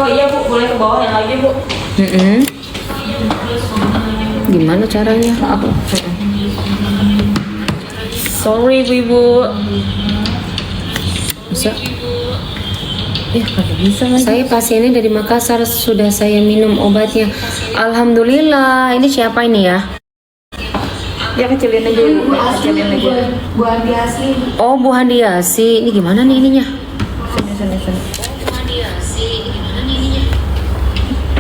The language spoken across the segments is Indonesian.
Oh iya Bu, boleh ke bawah yang lagi Bu. Gimana caranya? Aku. Sorry Ibu. Bisa. Ya kagak bisa lagi. Saya pasiennya dari Makassar, sudah saya minum obatnya. Alhamdulillah. Ini siapa ini ya? Ya kecilin aja Bu, kecilin aja. Bu Handiasi. Oh, Bu Handiasi. Ini gimana nih ininya? Sini. Bu Handiasi. Ini gimana nih ininya?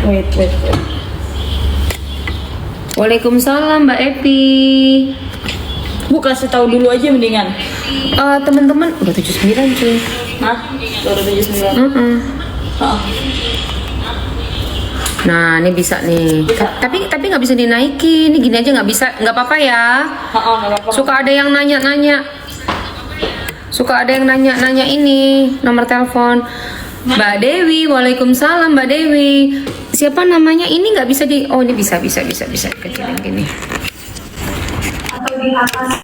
Wait. Waalaikumsalam Mbak Epi. Bu kasih tahu dulu aja mendingan. Teman-teman udah 79 cuy. Hah? Baru 79. Oh. Nah, ini bisa nih. Tapi nggak bisa dinaikin. Ini gini aja nggak bisa. Nggak apa-apa ya. Nggak apa-apa. Suka ada yang nanya-nanya. Ini nomor telepon. Mbak Dewi, waalaikumsalam Mbak Dewi. Siapa namanya? Ini nggak bisa di. Oh, ini bisa kecilin gini. Atau di atas.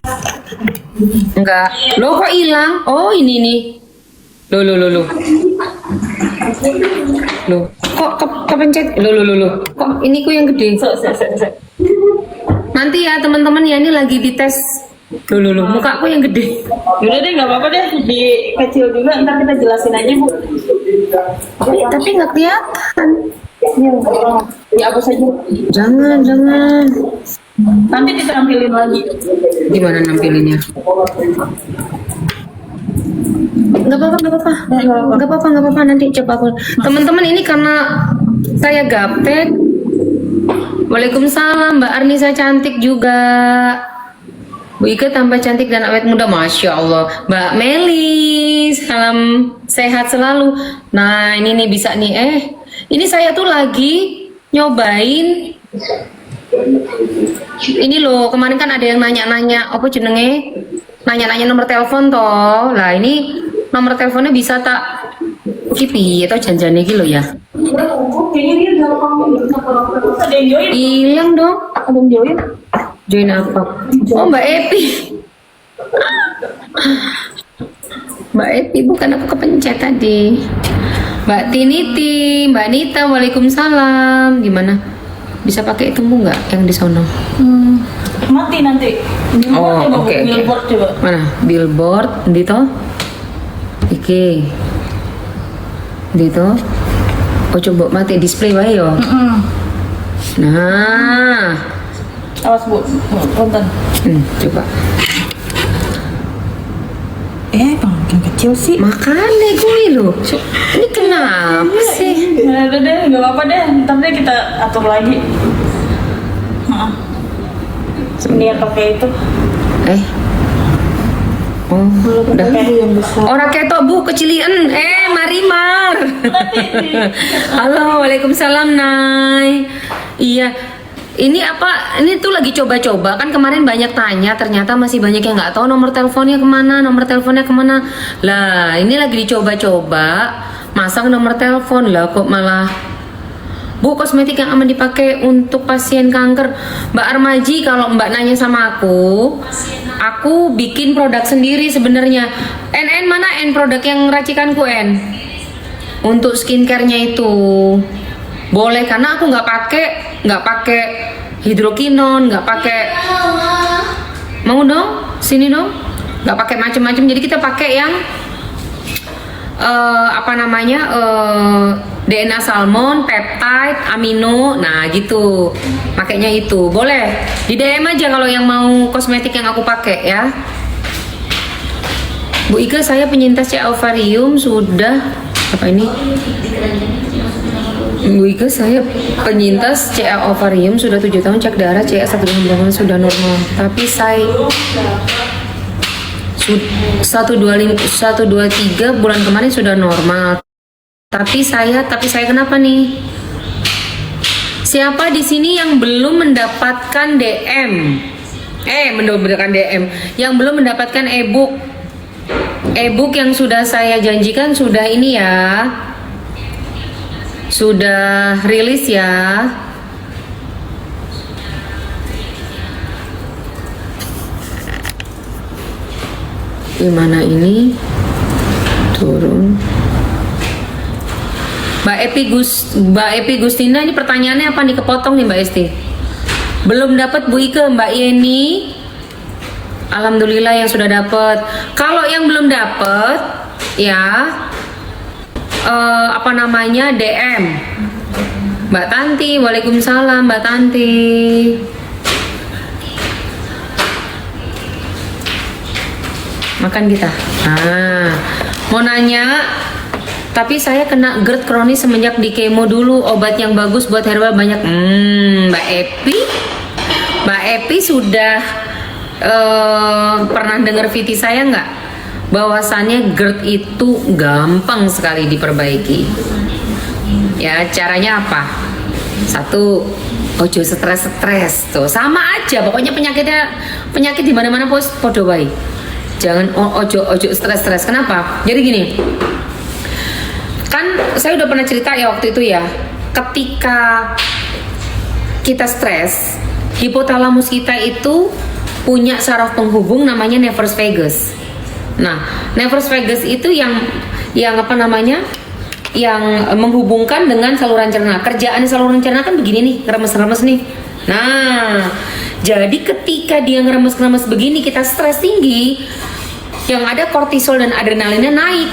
Enggak. Loh kok hilang? Oh, ini nih. Loh. Kok kepencet? Loh. Kok ini ku yang gede? So. Nanti ya teman-teman ya, ini lagi dites. Loh. Muka aku yang gede. Udah deh, nggak apa-apa deh. Di kecil juga, ntar kita jelasin aja Bu. Tapi nggak kelihatan. Ya apa saja. Jangan. Nanti ditampilin lagi. Gimana nampilinnya? Nggak apa-apa. Nanti coba aku. Teman-teman ini karena saya gaptek. Waalaikumsalam Mbak Arnisa cantik juga. Bu Ika tambah cantik dan awet muda, Masya Allah. Mbak Meli, salam sehat selalu. Nah ini nih bisa nih. Ini saya tuh lagi nyobain. Ini loh, kemarin kan ada yang nanya-nanya apa jenenge? Nanya-nanya nomor telepon toh. Lah ini nomor teleponnya bisa tak kipi atau janjane gitu ya? Kayaknya dia gampang. Ada yang join? Hilang dong. Ada yang join? Join apa? Oh Mbak Epi. Mbak Epi, bukan aku kepencet tadi. Mbak Tiniti, Mbak Nita, waalaikumsalam. Gimana? Bisa pakai itu nggak yang di sono? Mati nanti. Oh, Coba, oke. billboard coba. Mana? Billboard, di toh? Iki. Di toh? Oh coba mati display wae yo. Nah, Awas Bu, punten. coba. Makin kecil sih. Makanya gue lo. Ini kenapa sih? Udah deh, nggak apa-apa deh. Ntar deh kita atur lagi. Ini yang pakai itu. Oh, udah. Yang besar. Orang ketok Bu kecilian. Marimar. Halo, waalaikumsalam Nay. Iya. Ini apa? Ini tuh lagi coba-coba kan, kemarin banyak tanya, ternyata masih banyak yang nggak tahu nomor teleponnya kemana. Lah, ini lagi dicoba-coba masang nomor telepon lah, kok malah Bu, kosmetik yang aman dipakai untuk pasien kanker. Mbak Armaji, kalau Mbak nanya sama aku bikin produk sendiri sebenarnya. NN mana N produk yang racikanku N? Untuk skincare-nya itu boleh, karena aku nggak pakai hidrokinon, nggak pakai. Mau dong, sini dong. Nggak pakai macam-macam. Jadi kita pakai yang DNA salmon, peptide, amino, nah gitu. Pakainya itu boleh. Di DM aja kalau yang mau kosmetik yang aku pakai ya. Bu Ika, saya penyintas CA ovarium sudah apa ini? Bu Ika, saya penyintas CA ovarium sudah 7 tahun, cek darah CA 1 bulan sudah normal. Tapi saya 123 bulan kemarin sudah normal. Tapi saya kenapa nih? Siapa di sini yang belum mendapatkan DM? Mendapatkan DM, yang belum mendapatkan e-book. E-book yang sudah saya janjikan sudah ini ya. Sudah rilis ya. Gimana ini? Turun. Mbak Epi Gustina, ini pertanyaannya apa nih, kepotong nih Mbak Esti. Belum dapat Bu Ike. Mbak Yeni, alhamdulillah yang sudah dapat. Kalau yang belum dapat ya DM Mbak Tanti. Waalaikumsalam Mbak Tanti. Makan kita. Mau nanya, tapi saya kena GERD kronis semenjak di kemo dulu. Obat yang bagus buat herbal banyak. Mbak Epi sudah pernah dengar VT saya nggak? Bahwasannya GERD itu gampang sekali diperbaiki. Ya, caranya apa? Satu, ojo stres tuh. Sama aja, pokoknya penyakit di mana-mana podo wae. Jangan ojo stres. Kenapa? Jadi gini. Kan saya udah pernah cerita ya waktu itu ya, ketika kita stres, hipotalamus kita itu punya saraf penghubung namanya nervus vagus. Nah, nervus vagus itu yang menghubungkan dengan saluran cerna. Kerjaan saluran cerna kan begini nih, ngeremes nih. Nah, jadi ketika dia ngeremes begini, kita stres tinggi, yang ada kortisol dan adrenalinnya naik.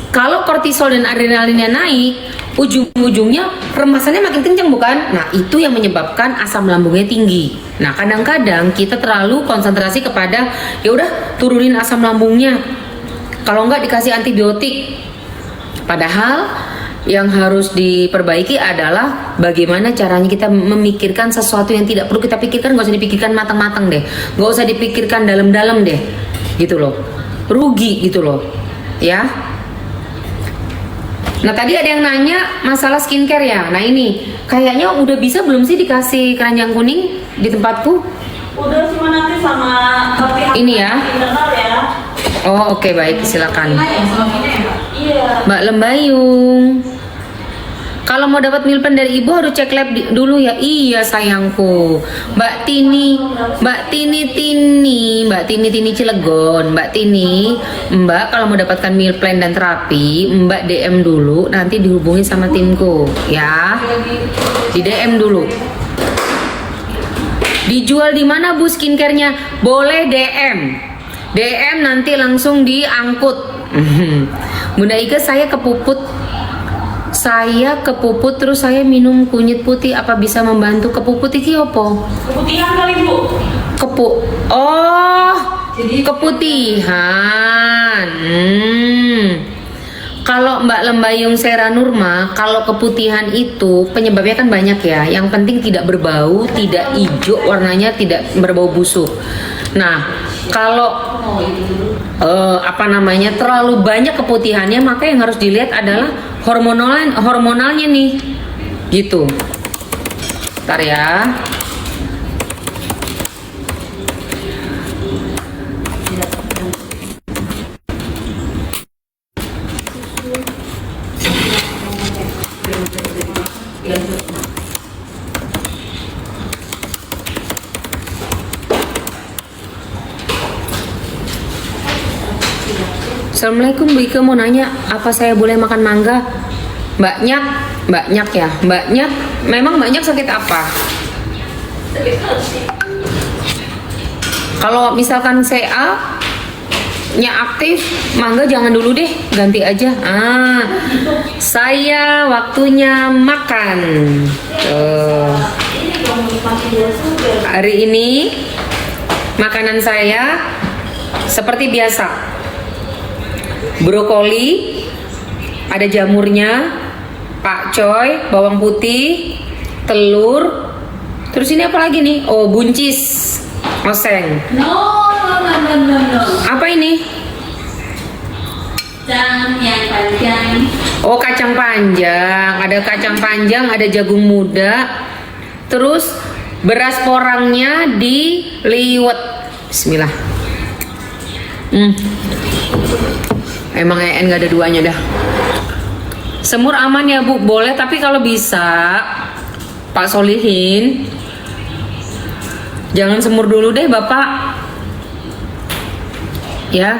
Kalau kortisol dan adrenalinnya naik, ujung-ujungnya remasannya makin kencang bukan? Nah, itu yang menyebabkan asam lambungnya tinggi. Nah, kadang-kadang kita terlalu konsentrasi kepada ya udah turunin asam lambungnya. Kalau nggak dikasih antibiotik. Padahal yang harus diperbaiki adalah bagaimana caranya kita memikirkan sesuatu yang tidak perlu kita pikirkan. Nggak usah dipikirkan matang-matang deh, nggak usah dipikirkan dalam-dalam deh, gitu loh. Rugi gitu loh, ya. Nah, tadi ada yang nanya masalah skincare ya. Nah, ini kayaknya udah bisa belum sih dikasih keranjang kuning di tempatku? Udah, cuma nanti sama pihak ini ya. internal ya. Oh, oke, baik, silakan. Iya. Mbak Lembayung, kalau mau dapat meal plan dari ibu harus cek lab dulu ya. Iya sayangku. Mbak Tini Cilegon. Mbak Tini, Mbak kalau mau dapatkan meal plan dan terapi, Mbak DM dulu, nanti dihubungi sama timku ya. Di DM dulu. Dijual di mana Bu skincare-nya? Boleh DM nanti langsung diangkut. Bunda Ika, saya kepuput terus saya minum kunyit putih, apa bisa membantu? Kepuput iki opo? Keputihan kali Bu. Keputihan. Kalau Mbak Lembayung Seranurma, kalau keputihan itu penyebabnya kan banyak ya. Yang penting tidak berbau, tidak hijau, warnanya tidak berbau busuk. Nah, kalau terlalu banyak keputihannya, maka yang harus dilihat adalah hormonalnya nih, gitu. Bentar ya. Assalamualaikum Bu Ike, mau nanya apa saya boleh makan mangga? Mbak Nyak ya. Mbak Nyak, memang Mbak Nyak sakit apa? Kalau misalkan CA nya aktif, mangga jangan dulu deh, ganti aja. Saya waktunya makan. Hari ini makanan saya seperti biasa. Brokoli, ada jamurnya, pakcoy, bawang putih, telur, terus ini apa lagi nih? Oh, buncis oseng. No. Apa ini? Kacang yang panjang. Oh, kacang panjang. Ada kacang panjang, ada jagung muda, terus beras porangnya diliwet. Bismillah. Emang EN gak ada duanya dah. Semur aman ya Bu? Boleh, tapi kalau bisa Pak Solihin, jangan semur dulu deh Bapak. Ya.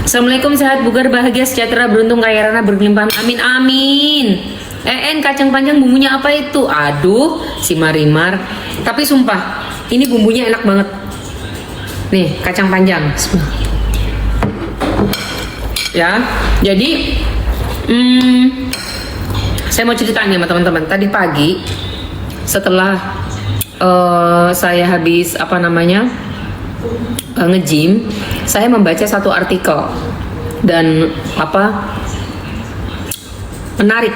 Assalamualaikum, sehat, bugar, bahagia, sejahtera, beruntung, kaya rana, berlimpah. Amin, amin. Kacang panjang bumbunya apa itu? Aduh, si Marimar. Tapi sumpah, ini bumbunya enak banget. Nih, kacang panjang. Ya, jadi saya mau cerita nih sama teman-teman. Tadi pagi setelah saya habis nge-gym, saya membaca satu artikel dan menarik,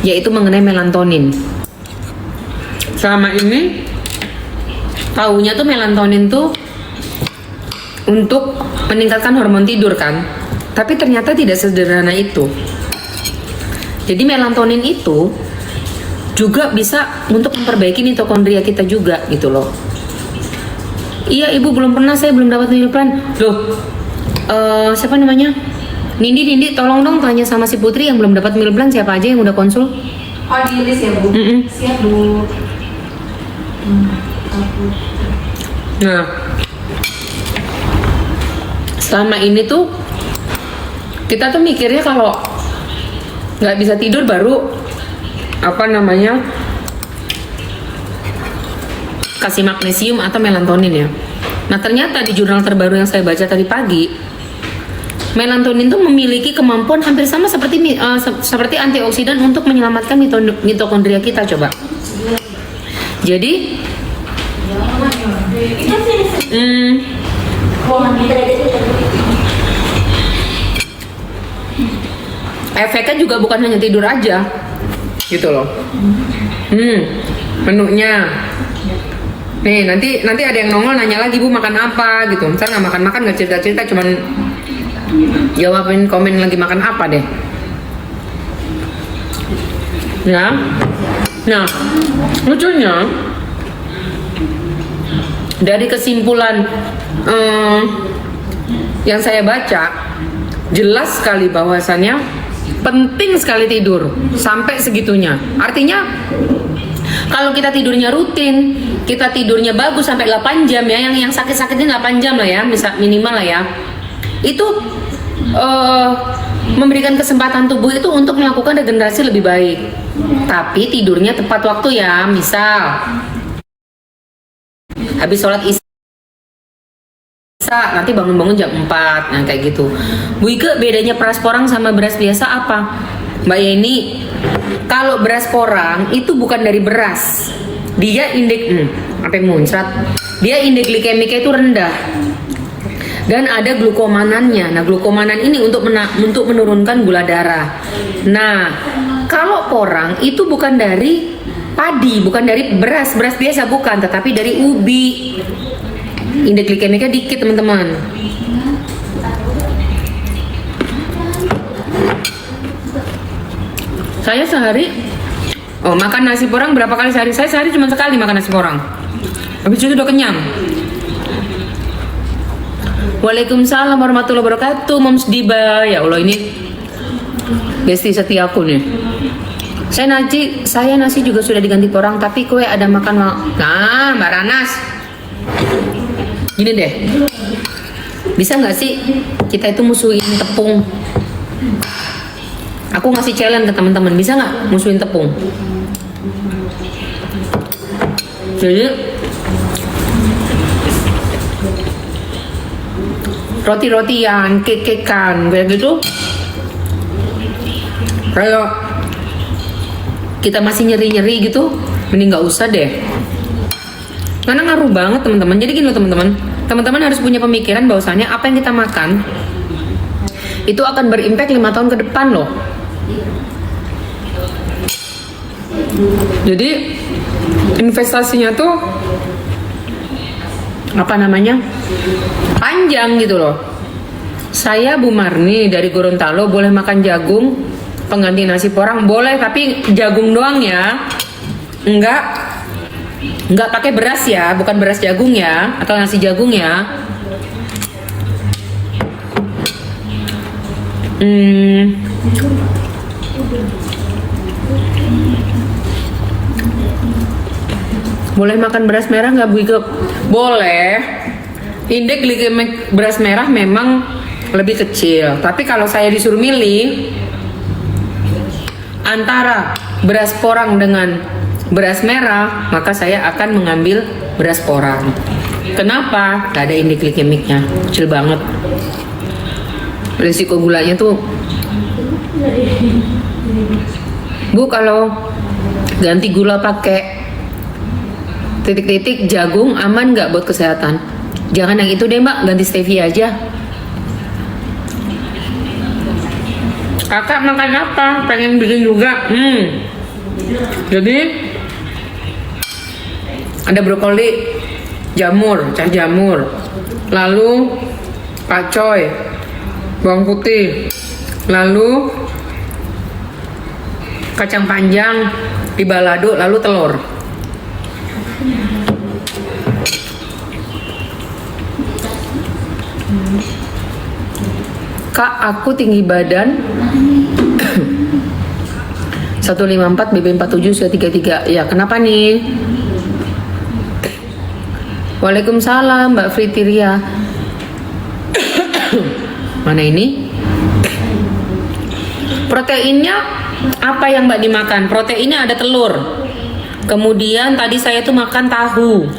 yaitu mengenai melatonin. Selama ini taunya tuh melatonin tuh untuk meningkatkan hormon tidur kan, tapi ternyata tidak sederhana itu. Jadi melatonin itu juga bisa untuk memperbaiki mitokondria kita juga gitu loh. Iya ibu, belum pernah, saya belum dapat meal plan. Loh, siapa namanya? Nindi, tolong dong tanya sama si Putri yang belum dapat meal plan, siapa aja yang udah konsul? Oh, di list ya, Bu? Siap, Bu. Nah, selama ini tuh kita tuh mikirnya kalau nggak bisa tidur baru kasih magnesium atau melatonin ya. Nah ternyata di jurnal terbaru yang saya baca tadi pagi, melatonin tuh memiliki kemampuan hampir sama seperti antioksidan untuk menyelamatkan mitokondria kita. Coba. Jadi efeknya juga bukan hanya tidur aja gitu loh. Menunya nih, nanti ada yang nongol nanya lagi, Bu makan apa gitu. Misalnya nggak makan nggak cerita cuman jawabin komen lagi makan apa deh ya. Nah lucunya dari kesimpulan yang saya baca, jelas sekali bahwasannya penting sekali tidur sampai segitunya. Artinya kalau kita tidurnya rutin, kita tidurnya bagus sampai 8 jam ya, yang sakit-sakitnya 8 jam lah ya, minimal lah ya. Itu memberikan kesempatan tubuh itu untuk melakukan regenerasi lebih baik. Tapi tidurnya tepat waktu ya. Misal habis sholat isya nanti bangun-bangun jam 4, nah kayak gitu. Bu Ike, bedanya beras porang sama beras biasa apa? Mbak Yeni, kalau beras porang itu bukan dari beras, dia indeks dia indeks glikemiknya itu rendah dan ada glukomanannya. Nah glukomanan ini untuk menurunkan gula darah. Nah kalau porang itu bukan dari padi, bukan dari beras biasa bukan, tetapi dari ubi. Indeks glikemiknya dikit teman-teman. Saya sehari makan nasi porang berapa kali sehari? Saya sehari cuma sekali makan nasi porang. Habis itu udah kenyang. Waalaikumsalam warahmatullahi wabarakatuh. Moms Diba, ya Allah ini besti setiaku nih. Saya nasi juga sudah diganti porang, tapi kue ada makan. Nah Mbak Ranas, gini deh, bisa nggak sih kita itu musuhin tepung? Aku ngasih challenge ke teman-teman, bisa nggak musuhin tepung? Jadi roti-rotian, cake-cakean kayak gitu, kalau kita masih nyeri-nyeri gitu, mending nggak usah deh. Karena ngaruh banget teman-teman. Jadi gini loh teman-teman harus punya pemikiran bahwasannya apa yang kita makan itu akan berimpact 5 tahun ke depan loh. Jadi investasinya tuh panjang gitu loh. Saya Bu Marni dari Gorontalo boleh makan jagung pengganti nasi porang, boleh, tapi jagung doang ya, nggak pakai beras ya, bukan beras jagung ya, atau nasi jagung ya. Boleh makan beras merah nggak Bu Ike? Boleh. Indeks glikemik beras merah memang lebih kecil. Tapi kalau saya disuruh milih antara beras porang dengan beras merah, maka saya akan mengambil beras porang. Kenapa? Gak ada indeks glikemiknya, kecil banget. Risiko gulanya tuh, Bu, kalau ganti gula pakai titik-titik jagung aman nggak buat kesehatan? Jangan yang itu deh Mbak, ganti stevia aja. Kakak makan apa? Pengen bikin juga. Jadi ada brokoli, jamur, cah jamur, lalu pakcoy, bawang putih, lalu kacang panjang dibalado, lalu telur. Kak, aku tinggi badan 154, BB 47, usia 33. Ya, kenapa nih? Waalaikumsalam, Mbak Fritiria. Mana ini? Proteinnya apa yang Mbak dimakan? Proteinnya ada telur. Kemudian tadi saya tuh makan tahu.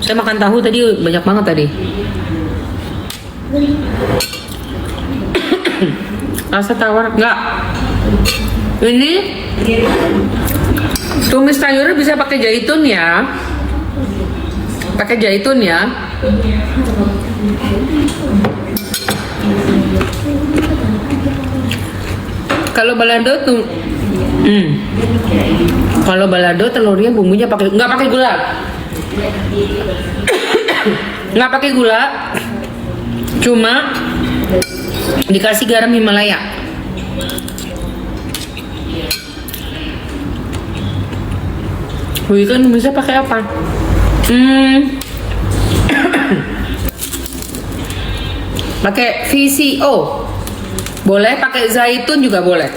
Saya makan tahu tadi banyak banget tadi. Rasa tawar enggak? Ini tumis sayurnya bisa pakai zaitun ya. Pakai zaitun ya. Kalau balado tuh kalau balado telurnya bumbunya pakai nggak pakai gula. Nggak pakai gula. Cuma dikasih garam Himalaya. Wih, kan bisa pakai apa? Pakai VCO. Boleh pakai zaitun juga boleh.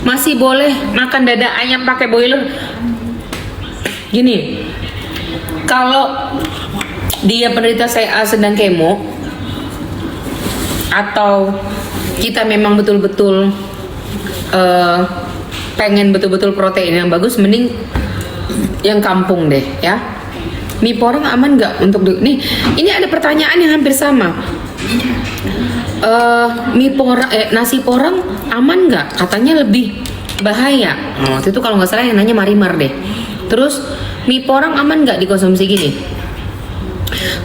Masih boleh makan dada ayam pakai boiler. Gini, kalau dia penderita CA sedang kemo atau kita memang betul-betul pengen betul-betul protein yang bagus, mending yang kampung deh ya. Mie porang aman nggak untuk nih? Ini ada pertanyaan yang hampir sama. Nasi porang aman nggak? Katanya lebih bahaya. Waktu itu kalau nggak salah yang nanya Marimar deh. Terus mie porang aman nggak dikonsumsi gini?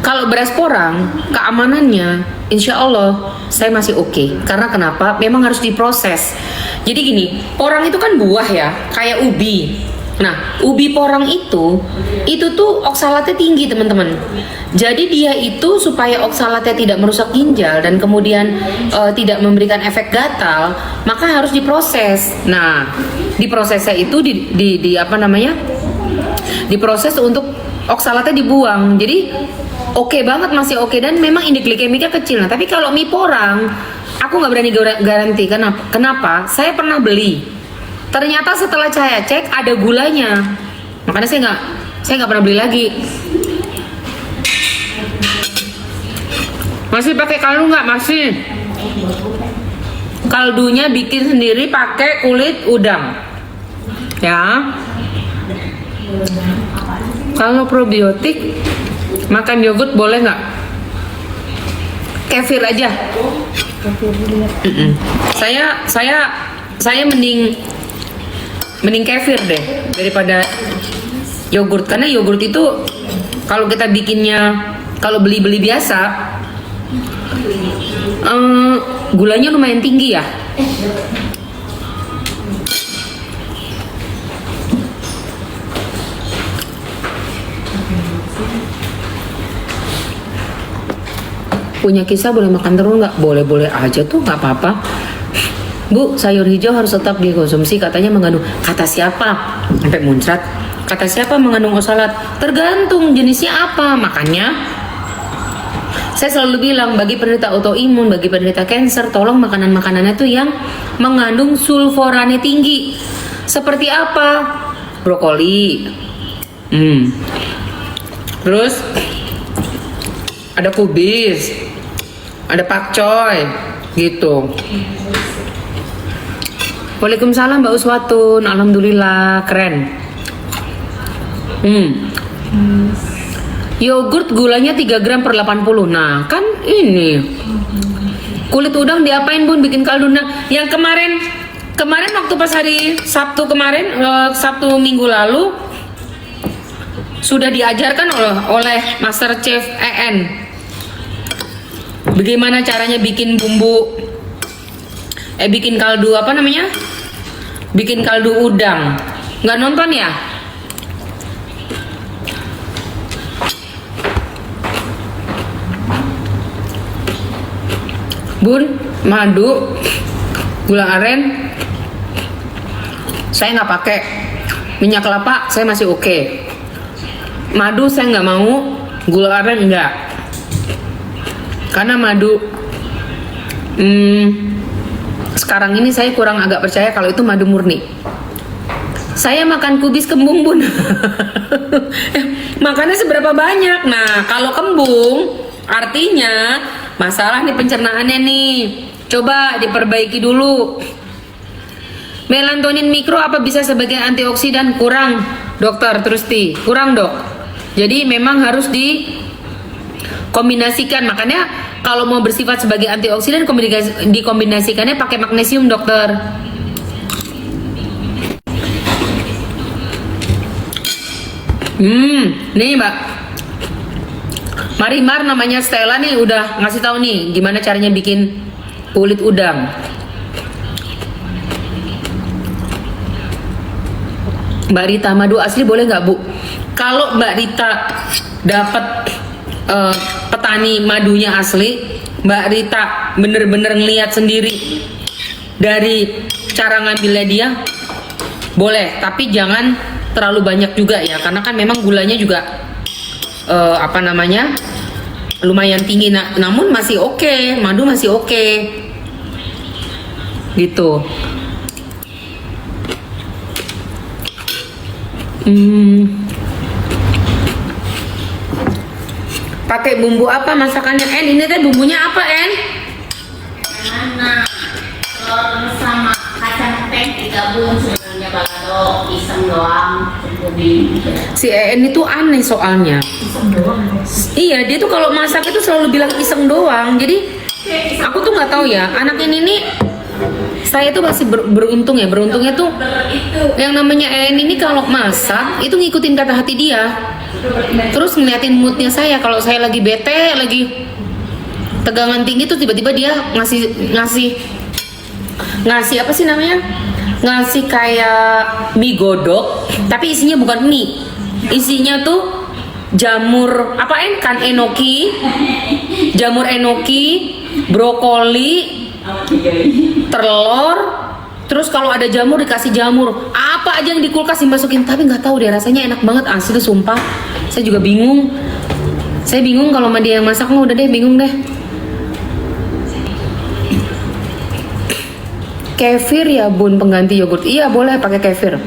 Kalau beras porang keamanannya, insya Allah saya masih oke. Karena kenapa? Memang harus diproses. Jadi gini, porang itu kan buah ya, kayak ubi. Nah, ubi porang itu tuh oksalatnya tinggi teman-teman. Jadi dia itu supaya oksalatnya tidak merusak ginjal dan kemudian tidak memberikan efek gatal, maka harus diproses. Nah, diprosesnya itu di apa namanya? Diproses untuk oksalatnya dibuang. Jadi oke banget, masih oke, dan memang indeks glikemiknya kecil. Nah, tapi kalau mie porang, aku nggak berani garanti. Kenapa? Saya pernah beli. Ternyata setelah saya cek ada gulanya, makanya saya nggak pernah beli lagi. Masih pakai kaldu nggak? Masih. Kaldunya bikin sendiri pakai kulit udang, ya. Kalau probiotik makan yogurt boleh nggak? Kefir aja. Saya mending kefir deh daripada yogurt, karena yogurt itu kalau kita bikinnya, kalau beli biasa gulanya lumayan tinggi ya. Punya kisah boleh makan terus nggak? Boleh aja tuh, nggak apa-apa. Bu, sayur hijau harus tetap dikonsumsi, katanya mengandung. Kata siapa? Sampai muncrat. Kata siapa mengandung oksalat? Tergantung jenisnya apa. Makanya saya selalu bilang, bagi penderita autoimun, bagi penderita kanker, tolong makanan-makanannya tuh yang mengandung sulforannya tinggi. Seperti apa? Brokoli, Terus ada kubis, ada pakcoy, gitu. Waalaikumsalam Mbak Uswatun, alhamdulillah keren. Yogurt gulanya 3 gram per 80. Nah kan ini kulit udang diapain Bun? Bikin kaldu. Nah yang kemarin waktu pas hari Sabtu kemarin, Sabtu minggu lalu sudah diajarkan oleh Master Chef EN bagaimana caranya bikin bumbu, bikin kaldu apa namanya? Bikin kaldu udang. Nggak nonton ya? Bun, madu, gula aren, saya nggak pakai. Minyak kelapa saya masih oke. Madu saya nggak mau, gula aren enggak. Karena madu, sekarang ini saya kurang agak percaya kalau itu madu murni. Saya makan kubis kembung Bun. Makannya seberapa banyak? Nah kalau kembung artinya masalah nih pencernaannya nih. Coba diperbaiki dulu. Melatonin mikro apa bisa sebagai antioksidan? Kurang, Dokter Trusti. Kurang dok. Jadi memang harus dikombinasikan. Makanya kalau mau bersifat sebagai antioksidan dikombinasikannya pakai magnesium dokter. Nih Mbak Marimar namanya Stella nih udah ngasih tahu nih gimana caranya bikin kulit udang. Mbak Rita, madu asli boleh nggak Bu? Kalau Mbak Rita dapat petani madunya asli, Mbak Rita bener-bener ngeliat sendiri dari cara ngambilnya dia, boleh. Tapi jangan terlalu banyak juga ya, karena kan memang gulanya juga lumayan tinggi. Namun masih oke, madu masih oke, gitu. Pakai bumbu apa masakannya En? Ini teh bumbunya apa En? Mana telur sama kacang peng digabung sebenarnya balado iseng doang kuning. Si En itu aneh soalnya. Iseng doang. Iya, dia tuh kalau masak itu selalu bilang iseng doang. Jadi aku tuh nggak tahu ya, anak ini nih saya tuh masih beruntung ya. Beruntungnya tuh yang namanya En ini kalau masak itu ngikutin kata hati dia. Terus ngeliatin moodnya saya. Kalau saya lagi bete, lagi tegangan tinggi tuh tiba-tiba dia ngasih apa sih namanya? Ngasih kayak mie godok, tapi isinya bukan mie. Isinya tuh jamur apa kan enoki, jamur enoki, brokoli, telur, terus kalau ada jamur dikasih jamur, apa aja yang di kulkas dimasukin. Tapi nggak tahu deh, rasanya enak banget asli sumpah. Saya juga bingung. Saya bingung kalau sama dia yang masak mah udah deh bingung deh. Kefir ya Bun pengganti yogurt. Iya boleh pakai kefir.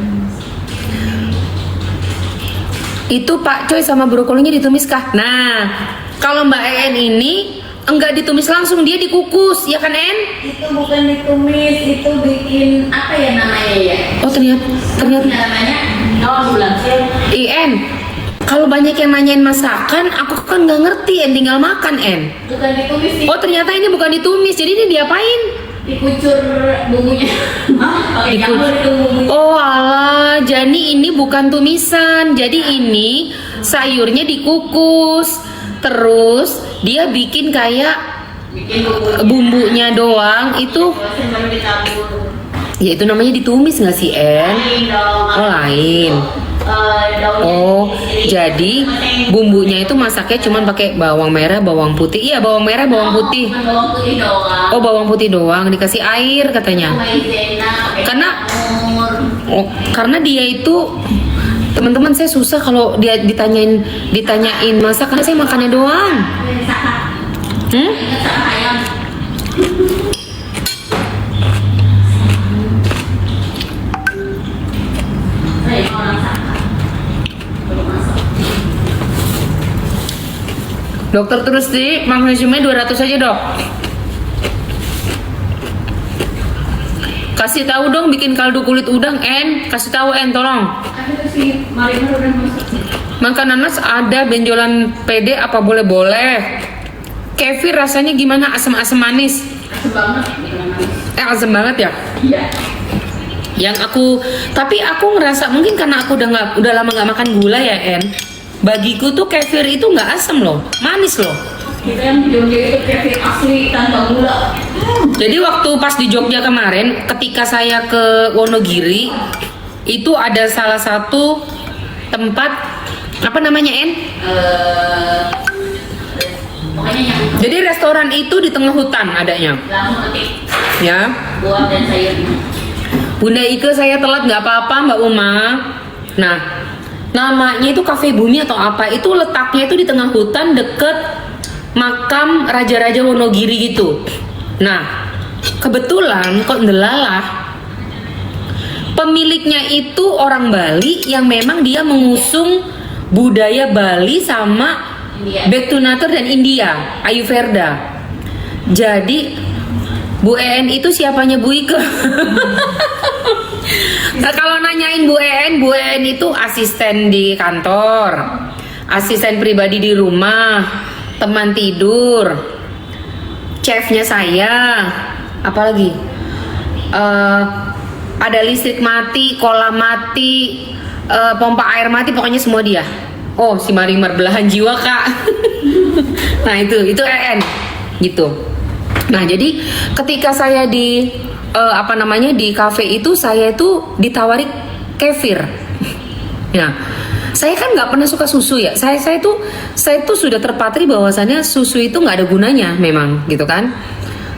Itu Pak Coy sama brokolinya ditumis kah? Nah, kalau Mbak En ini enggak ditumis langsung, dia dikukus, ya kan En? Itu bukan ditumis, itu bikin apa ya namanya ya? Oh ternyata. Namanya bulan En, kalau banyak yang nanyain masakan, aku kan nggak ngerti En, tinggal makan En. bukan ditumis sih. Oh ternyata ini bukan ditumis, jadi ini diapain? Dikucur bumbunya. Pakai jamur itu bumbunya. Oh alah, jadi ini bukan tumisan. Jadi ini sayurnya dikukus. Terus dia bikin kayak Bikin bumbunya doang itu. baru ditabur. Ya itu namanya ditumis nggak sih En? Lain dong. Oh lain. Daunnya Oh sendiri. jadi bumbunya itu masaknya cuman pakai bawang merah, bawang putih. Iya bawang merah, bawang putih. Bukan bawang putih doang. Oh bawang putih doang, dikasih air katanya. Maizena, pakai Karena- jamur. Oh, karena dia itu teman-teman saya susah kalau dia ditanyain masak karena saya makannya doang. Ingat sama ayam. Saya orang Saka. Belum masuk. Dokter terus di magnesiumnya 200 aja dok. Kasih tahu dong bikin kaldu kulit udang kasih tahu tolong. Ada si Marina udah masuk. Makan nanas ada benjolan PD apa boleh? Kefir rasanya gimana? Asam-asam manis. Asem banget gimana? Asam banget ya? Iya. Tapi aku ngerasa mungkin karena aku udah lama nggak makan gula ya Bagiku tuh kefir itu nggak asam loh, manis loh. Kita yang di Jogja itu kefir asli tanpa gula. Jadi waktu pas di Jogja kemarin, ketika saya ke Wonogiri, itu ada salah satu tempat apa namanya Pokoknya yang Jadi restoran itu di tengah hutan adanya. langsung ketik Ya. buah dan sayurnya. Bunda Ike saya telat nggak apa-apa Mbak Uma. Nah, namanya itu Cafe Bumi atau apa? Itu letaknya itu di tengah hutan deket makam Raja-Raja Wonogiri gitu. Nah, kebetulan kok ndelalah pemiliknya itu orang Bali yang memang dia mengusung budaya Bali sama India. back to nature dan India, Ayurveda. Jadi Bu itu siapanya Bu Ike? Nah, kalau nanyain Bu En itu asisten di kantor, asisten pribadi di rumah, teman tidur, chefnya saya, apalagi ada listrik mati, kolam mati, pompa air mati, pokoknya semua dia. Oh, si Marimar belahan jiwa kak. Nah itu En gitu. Nah jadi ketika saya di di kafe itu saya itu ditawari kefir. Nah saya kan nggak pernah suka susu ya. Saya tuh sudah terpatri bahwasannya susu itu nggak ada gunanya memang gitu kan.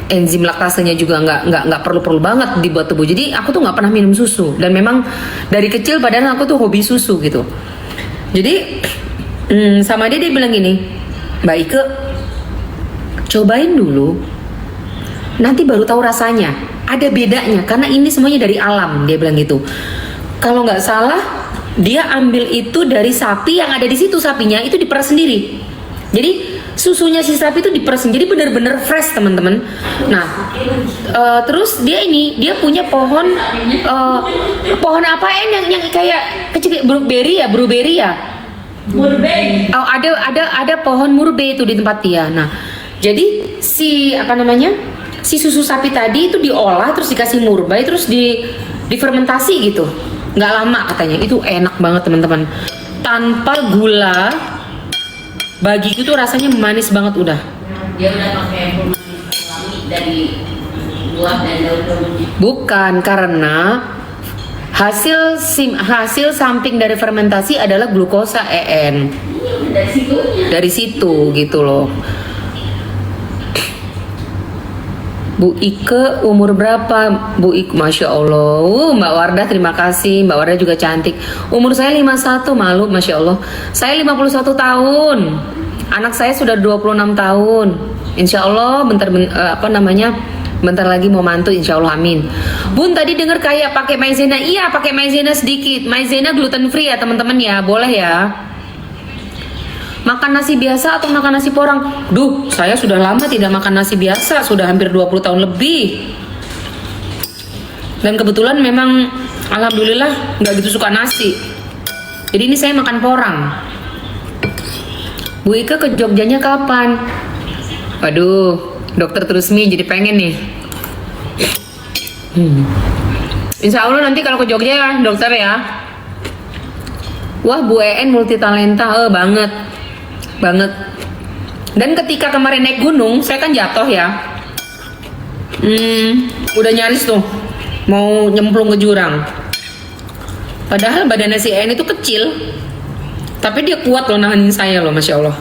Enzim laktasenya juga nggak perlu banget dibuat tubuh. Jadi aku tuh nggak pernah minum susu dan memang dari kecil padahal aku tuh hobi susu gitu. Jadi sama dia bilang gini, Mbak Ike cobain dulu, nanti baru tahu rasanya. Ada bedanya karena ini semuanya dari alam, dia bilang gitu. Kalau nggak salah dia ambil itu dari sapi yang ada di situ, sapinya itu diperas sendiri. Jadi susunya si sapi itu diperas, jadi bener-bener fresh teman-teman. Nah, terus dia punya pohon apa yang kayak kecil blueberry ya. Murbei. Oh, ada pohon murbe itu di tempat dia. Nah, jadi si susu sapi tadi itu diolah terus dikasih murbai terus difermentasi gitu. Nggak lama katanya. Itu enak banget teman-teman. Tanpa gula. Bagiku tuh rasanya manis banget udah. Dia udah pakai pemanis alami dari buah dan daun-daunnya. Bukan, karena hasil samping dari fermentasi adalah glukosa Iya, dari situnya. dari situ gitu loh. Bu Ike umur berapa? Bu Ike, Masya Allah. Mbak Wardah terima kasih. Mbak Wardah juga cantik. Umur saya 51, malu Masya Allah. Saya 51 tahun. Anak saya sudah 26 tahun. Insya Allah bentar lagi mau mantu, insya Allah, amin. Bun tadi dengar kayak pakai maizena. Iya, pakai maizena sedikit. Maizena gluten free ya teman-teman ya, boleh ya. Makan nasi biasa atau makan nasi porang? Duh, saya sudah lama tidak makan nasi biasa, sudah hampir 20 tahun lebih. Dan kebetulan memang alhamdulillah nggak gitu suka nasi. Jadi ini saya makan porang. Bu Ike ke Jogjanya kapan? Waduh, dokter Terusmi jadi pengen nih. Insya Allah nanti kalau ke Jogja ya dokter ya. Wah, Bu multi talenta, banget. Dan ketika kemarin naik gunung, saya kan jatuh ya. Udah nyaris tuh mau nyemplung ke jurang. Padahal badannya si En itu kecil, tapi dia kuat loh nahanin saya loh, Masya Allah.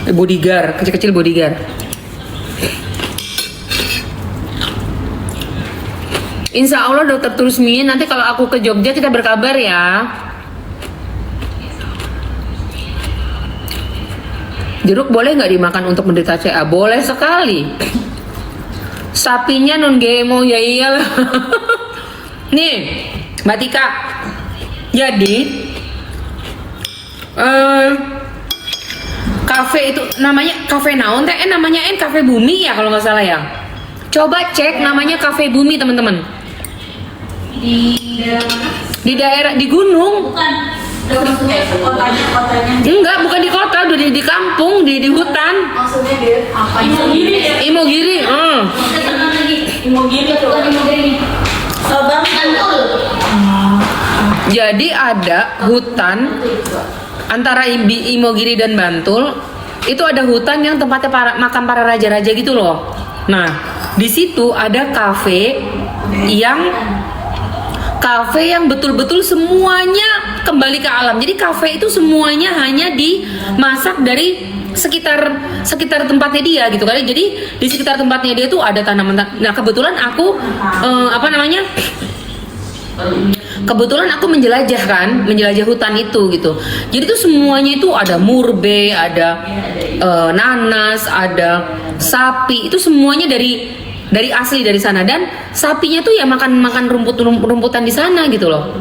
Bodyguard, kecil-kecil bodyguard. Insya Allah dokter Terusmi, nanti kalau aku ke Jogja kita berkabar ya. Jeruk boleh nggak dimakan untuk menderita CA? Boleh sekali. Sapinya non GMO ya iyalah. Nih, Mbak Tika. Jadi Kafe itu namanya kafe naon teh? Namanya kafe Bumi ya kalau nggak salah ya. Coba cek namanya kafe Bumi teman-teman. Di daerah mana? Di daerah di gunung. Bukan. Kotanya. Enggak, bukan di kota, udah di kampung, di hutan. Maksudnya dia apa? Imogiri ya. Imogiri. Kita kenal lagi. Imogiri tuh. Bukan Imogiri. Sabang. Bantul. Jadi ada hutan antara Imogiri dan Bantul. Itu ada hutan yang tempatnya makam para raja-raja gitu loh. Nah, di situ ada kafe yang betul-betul semuanya kembali ke alam. Jadi kafe itu semuanya hanya dimasak dari sekitar tempatnya dia gitu kali. Jadi di sekitar tempatnya dia tuh ada tanaman. Nah, kebetulan aku kebetulan aku menjelajah hutan itu gitu. Jadi tuh semuanya itu ada murbe, ada nanas, ada sapi. Itu semuanya dari asli dari sana, dan sapinya tuh ya makan rumputan di sana gitu loh.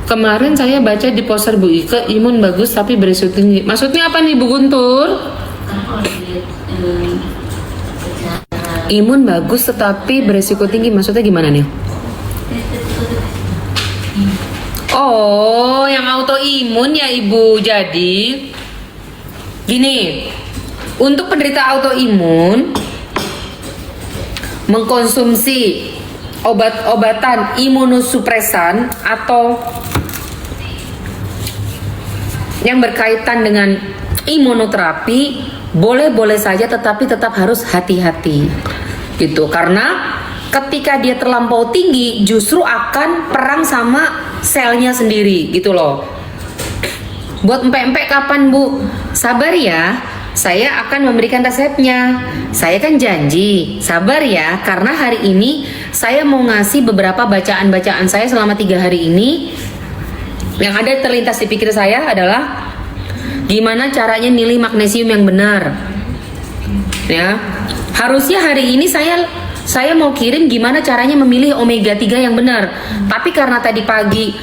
Kemarin saya baca di poster Bu Ike, imun bagus tapi beresiko tinggi. Maksudnya apa nih Bu Guntur? Imun bagus tetapi beresiko tinggi, maksudnya gimana nih? Oh, yang autoimun ya Ibu. Jadi gini, untuk penderita autoimun mengkonsumsi obat-obatan imunosupresan atau yang berkaitan dengan imunoterapi boleh-boleh saja, tetapi tetap harus hati-hati gitu, karena ketika dia terlampau tinggi justru akan perang sama selnya sendiri gitu loh. Buat empek-empek kapan Bu? Sabar ya, saya akan memberikan resepnya. Saya kan janji, sabar ya, karena hari ini saya mau ngasih beberapa bacaan-bacaan saya selama 3 hari ini. Yang ada terlintas di pikir saya adalah gimana caranya milih magnesium yang benar. Ya, harusnya hari ini saya mau kirim gimana caranya memilih omega 3 yang benar. Tapi karena tadi pagi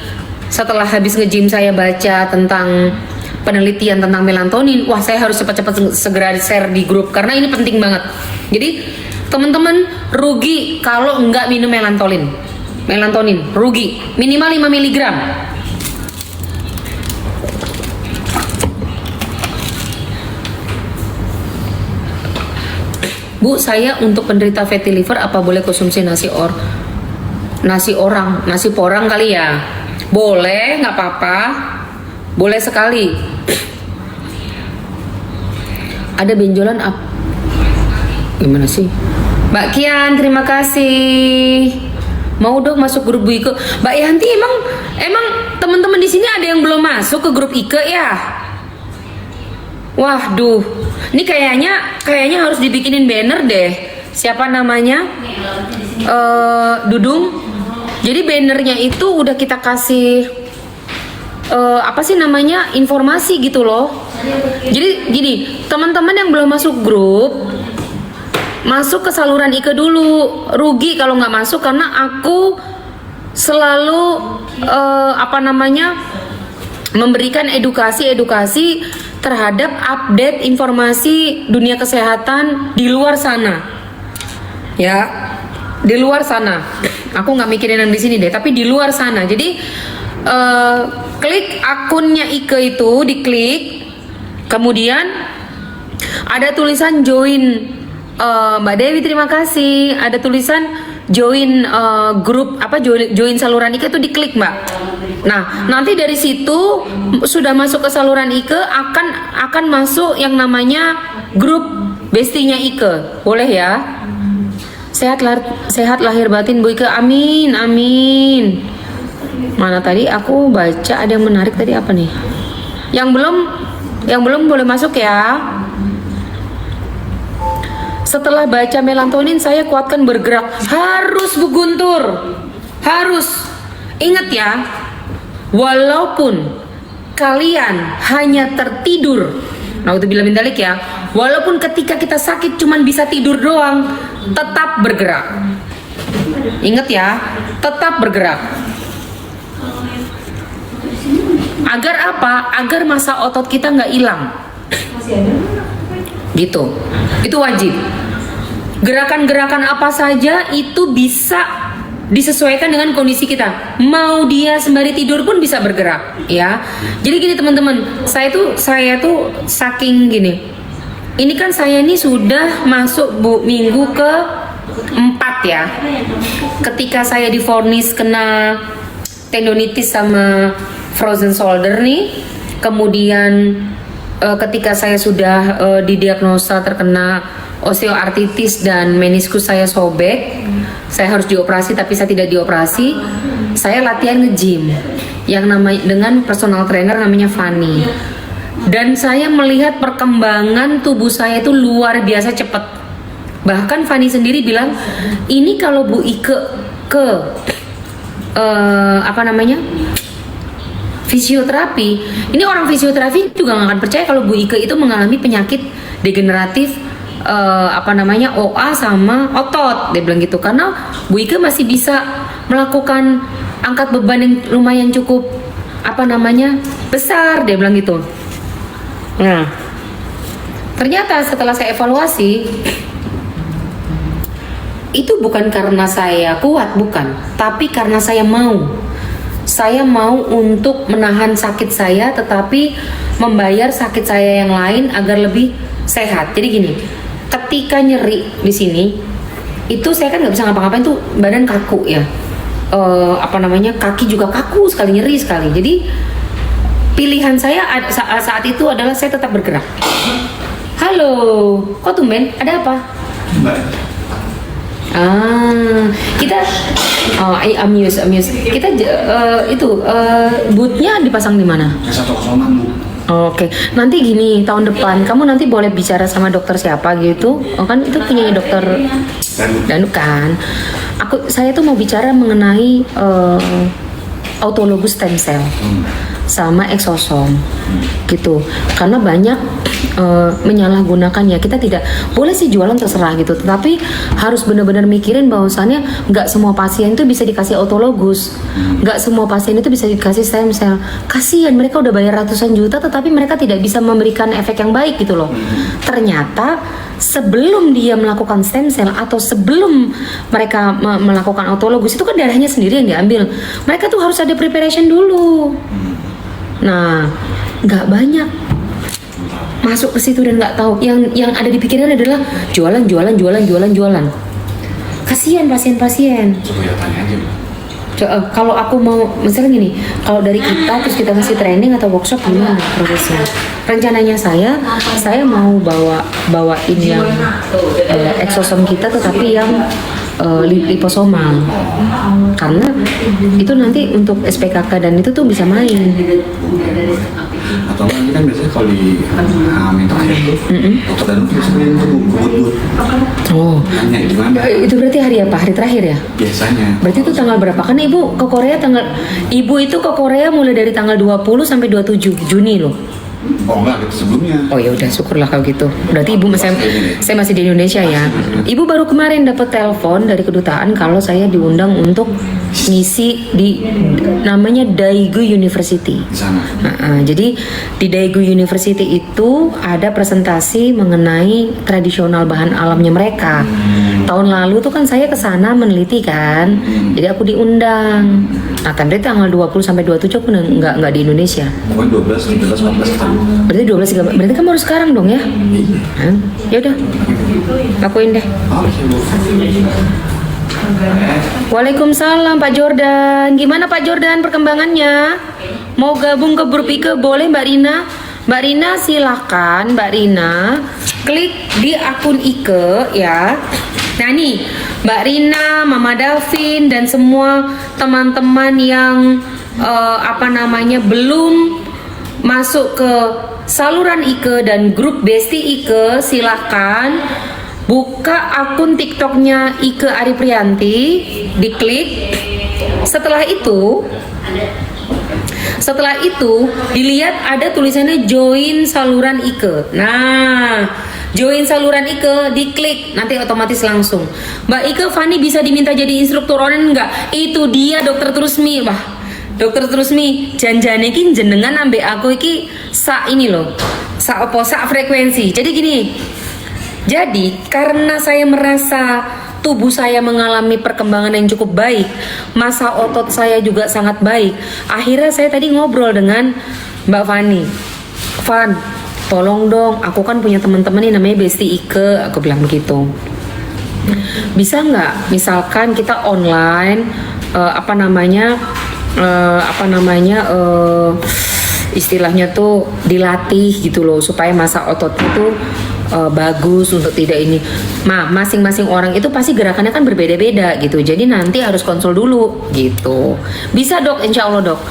setelah habis nge-gym saya baca tentang penelitian tentang melatonin, wah saya harus cepat-cepat segera share di grup karena ini penting banget. Jadi teman-teman rugi kalau nggak minum melatonin rugi minimal 5 mg. Bu, saya untuk penderita fatty liver apa boleh konsumsi nasi porang kali ya? Boleh, nggak apa-apa. Boleh sekali. Ada benjolan apa? Gimana sih? Mbak Kian, terima kasih. Mau dong masuk grup Bu Ike. Mbak Yanti, emang teman-teman di sini ada yang belum masuk ke grup Ike ya? Waduh, ini kayaknya harus dibikinin banner deh. Siapa namanya? Dudung. Jadi bannernya itu udah kita kasih informasi gitu loh. Jadi gini, teman-teman yang belum masuk grup, masuk ke saluran Ike dulu. Rugi kalau nggak masuk karena aku selalu memberikan edukasi terhadap update informasi dunia kesehatan di luar sana. Ya, di luar sana. Aku nggak mikirin yang di sini deh, tapi di luar sana. Jadi klik akunnya Ike itu, diklik, kemudian ada tulisan join. Mbak Dewi terima kasih. Ada tulisan join grup join saluran Ike itu diklik Mbak. Nah nanti dari situ sudah masuk ke saluran Ike akan masuk yang namanya grup bestinya Ike. Boleh ya? Sehat lahir batin Bu Ike. Amin amin. Mana tadi aku baca ada yang menarik tadi apa nih? Yang belum boleh masuk ya. Setelah baca melatonin saya kuatkan bergerak. Harus Bu Guntur. Harus. Ingat ya. Walaupun kalian hanya tertidur. Naudzubillah min dzalik ya. Walaupun ketika kita sakit cuman bisa tidur doang, tetap bergerak. Ingat ya, tetap bergerak. Agar apa? Agar masa otot kita nggak hilang. Gitu. Itu wajib. Gerakan-gerakan apa saja itu bisa disesuaikan dengan kondisi kita. Mau dia sembari tidur pun bisa bergerak, ya. Jadi gini teman-teman, saya tuh saking gini. Ini kan saya ini sudah masuk minggu ke 4 ya. Ketika saya divonis kena tendonitis sama frozen shoulder nih, kemudian ketika saya sudah didiagnosa terkena osteoartritis dan meniskus saya sobek, saya harus dioperasi tapi saya tidak dioperasi. Saya latihan nge-gym yang namanya dengan personal trainer namanya Fanny. Dan saya melihat perkembangan tubuh saya itu luar biasa cepat. Bahkan Fanny sendiri bilang, ini kalau Bu Ike ke fisioterapi, ini orang fisioterapi juga nggak akan percaya kalau Bu Ike itu mengalami penyakit degeneratif OA sama otot. Dia bilang gitu, karena Bu Ike masih bisa melakukan angkat beban yang lumayan cukup besar, dia bilang gitu. Nah, ternyata setelah saya evaluasi, itu bukan karena saya kuat, bukan, tapi karena saya mau. Saya mau untuk menahan sakit saya, tetapi membayar sakit saya yang lain agar lebih sehat. Jadi gini, ketika nyeri di sini, itu saya kan nggak bisa ngapa-ngapain tuh, badan kaku ya. Kaki juga kaku sekali, nyeri sekali. Jadi pilihan saya saat itu adalah saya tetap bergerak. Halo, kok tumben? Ada apa? Kita amuse. Kita bootnya dipasang di mana? Satu kosongan, Bu. Oke, nanti gini, tahun depan kamu nanti boleh bicara sama dokter siapa gitu. Oh, kan itu punya dokter Danu kan. Saya tuh mau bicara mengenai autologous stem cell sama exosom gitu. Karena banyak menyalahgunakan ya. Kita tidak boleh sih jualan terserah gitu, tetapi harus benar-benar mikirin bahwasannya nggak semua pasien itu bisa dikasih autologous, nggak semua pasien itu bisa dikasih stem cell. Kasihan, mereka udah bayar ratusan juta tetapi mereka tidak bisa memberikan efek yang baik gitu loh. Ternyata sebelum dia melakukan stem cell atau sebelum mereka melakukan autologous, itu kan darahnya sendiri yang diambil. Mereka tuh harus ada preparation dulu. Nah, nggak banyak masuk ke situ dan nggak tahu. Yang ada di pikiran adalah jualan. Kasihan pasien-pasien. Coba ya tanya aja, Bu. Kalau aku mau, misalnya gini, kalau dari kita terus kita ngasih training atau workshop, gimana prosesnya? Rencananya saya mau bawain yang exosom kita, tetapi yang liposomal, karena itu nanti untuk SPKK dan itu tuh bisa main. Atau nanti kan biasanya kalau di Amin terakhir tuh, dokter Danu biasanya itu bubut-bubut. Oh, Nanya gimana? itu berarti hari apa? Hari terakhir ya? Biasanya. Berarti itu tanggal berapa? Kan Ibu ke Korea Ibu itu ke Korea mulai dari tanggal 20 sampai 27 Juni loh. Oh enggak, gitu sebelumnya. Oh ya udah, syukurlah kalau gitu. Berarti Ibu saya masih di Indonesia ya. Ibu baru kemarin dapat telepon dari kedutaan kalau saya diundang untuk ngisi di namanya Daegu University. Di sana. Jadi di Daegu University itu ada presentasi mengenai tradisional bahan alamnya mereka. Tahun lalu tuh kan saya ke sana meneliti kan. Jadi aku diundang. Nah, tapi tanggal 20 sampai 27 aku nggak di Indonesia. Pokoknya 12, 13, 14 kita. Berarti 12 13. Berarti kamu harus sekarang dong ya? Ya udah. Lakuin deh. Oke, Bu. Waalaikumsalam Pak Jordan. Gimana Pak Jordan perkembangannya? Mau gabung ke grup Ike boleh Mbak Rina? Mbak Rina silakan Mbak Rina klik di akun Ike ya. Nah nih Mbak Rina, Mama Davin dan semua teman-teman yang belum masuk ke saluran Ike dan grup Besti Ike, silahkan buka akun TikToknya Ike Ariprianti, diklik. Setelah itu dilihat ada tulisannya join saluran Ike. Nah, join saluran Ike, diklik, nanti otomatis langsung. Mbak Ike, Fanny bisa diminta jadi instruktur online enggak? Itu dia Dokter Trusmi. Wah, Dokter Trusmi, janjane iki jenengan ambek aku iki sak ini loh. Sak apa? Sak frekuensi. Jadi gini. Jadi karena saya merasa tubuh saya mengalami perkembangan yang cukup baik, masa otot saya juga sangat baik. Akhirnya saya tadi ngobrol dengan Mbak Fani. Van, tolong dong, aku kan punya teman-teman ini namanya Besti Ike, aku bilang begitu. Bisa nggak, misalkan kita online, istilahnya tuh dilatih gitu loh, supaya masa otot itu bagus untuk tidak ini. Masing-masing orang itu pasti gerakannya kan berbeda-beda gitu. Jadi nanti harus konsul dulu gitu. Bisa dok, insya Allah dok.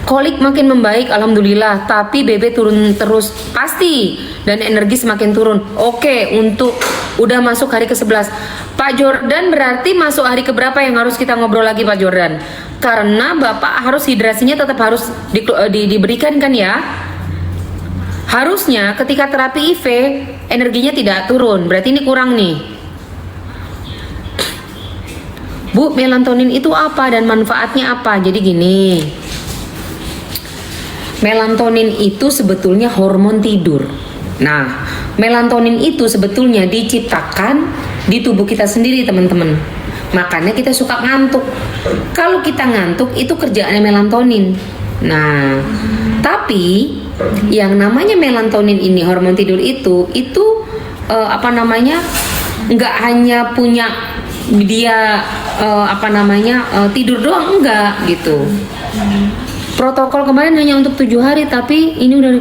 Kolik makin membaik, alhamdulillah. Tapi BB turun terus pasti dan energi semakin turun. Oke, untuk udah masuk hari ke-11. Pak Jordan berarti masuk hari keberapa yang harus kita ngobrol lagi Pak Jordan? Karena Bapak harus hidrasinya tetap harus diberikan kan ya? Harusnya ketika terapi IV energinya tidak turun, berarti ini kurang nih. Bu, melatonin itu apa dan manfaatnya apa? Jadi gini, melatonin itu sebetulnya hormon tidur. Nah, melatonin itu sebetulnya diciptakan di tubuh kita sendiri teman-teman. Makanya kita suka ngantuk. Kalau kita ngantuk itu kerjaannya melatonin. Nah, tapi yang namanya melatonin ini, hormon tidur itu nggak hanya punya dia tidur doang, enggak gitu. Protokol kemarin hanya untuk 7 hari, tapi ini udah.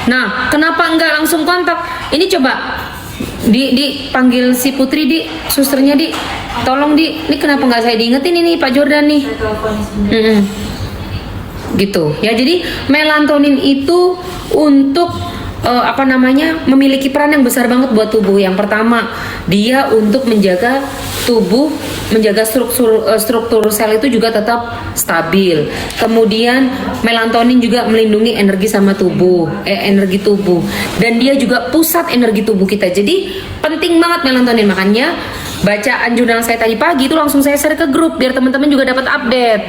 Nah, kenapa enggak langsung kontak? Ini coba dipanggil si Putri, di susternya, di tolong di, ini kenapa nggak saya diingetin ini Pak Jordan nih? Gitu ya. Jadi melatonin itu untuk memiliki peran yang besar banget buat tubuh. Yang pertama, dia untuk menjaga tubuh, menjaga struktur sel itu juga tetap stabil. Kemudian melatonin juga melindungi energi energi tubuh, dan dia juga pusat energi tubuh kita. Jadi penting banget melatonin. Makanya bacaan jurnal saya tadi pagi itu langsung saya share ke grup biar teman-teman juga dapat update.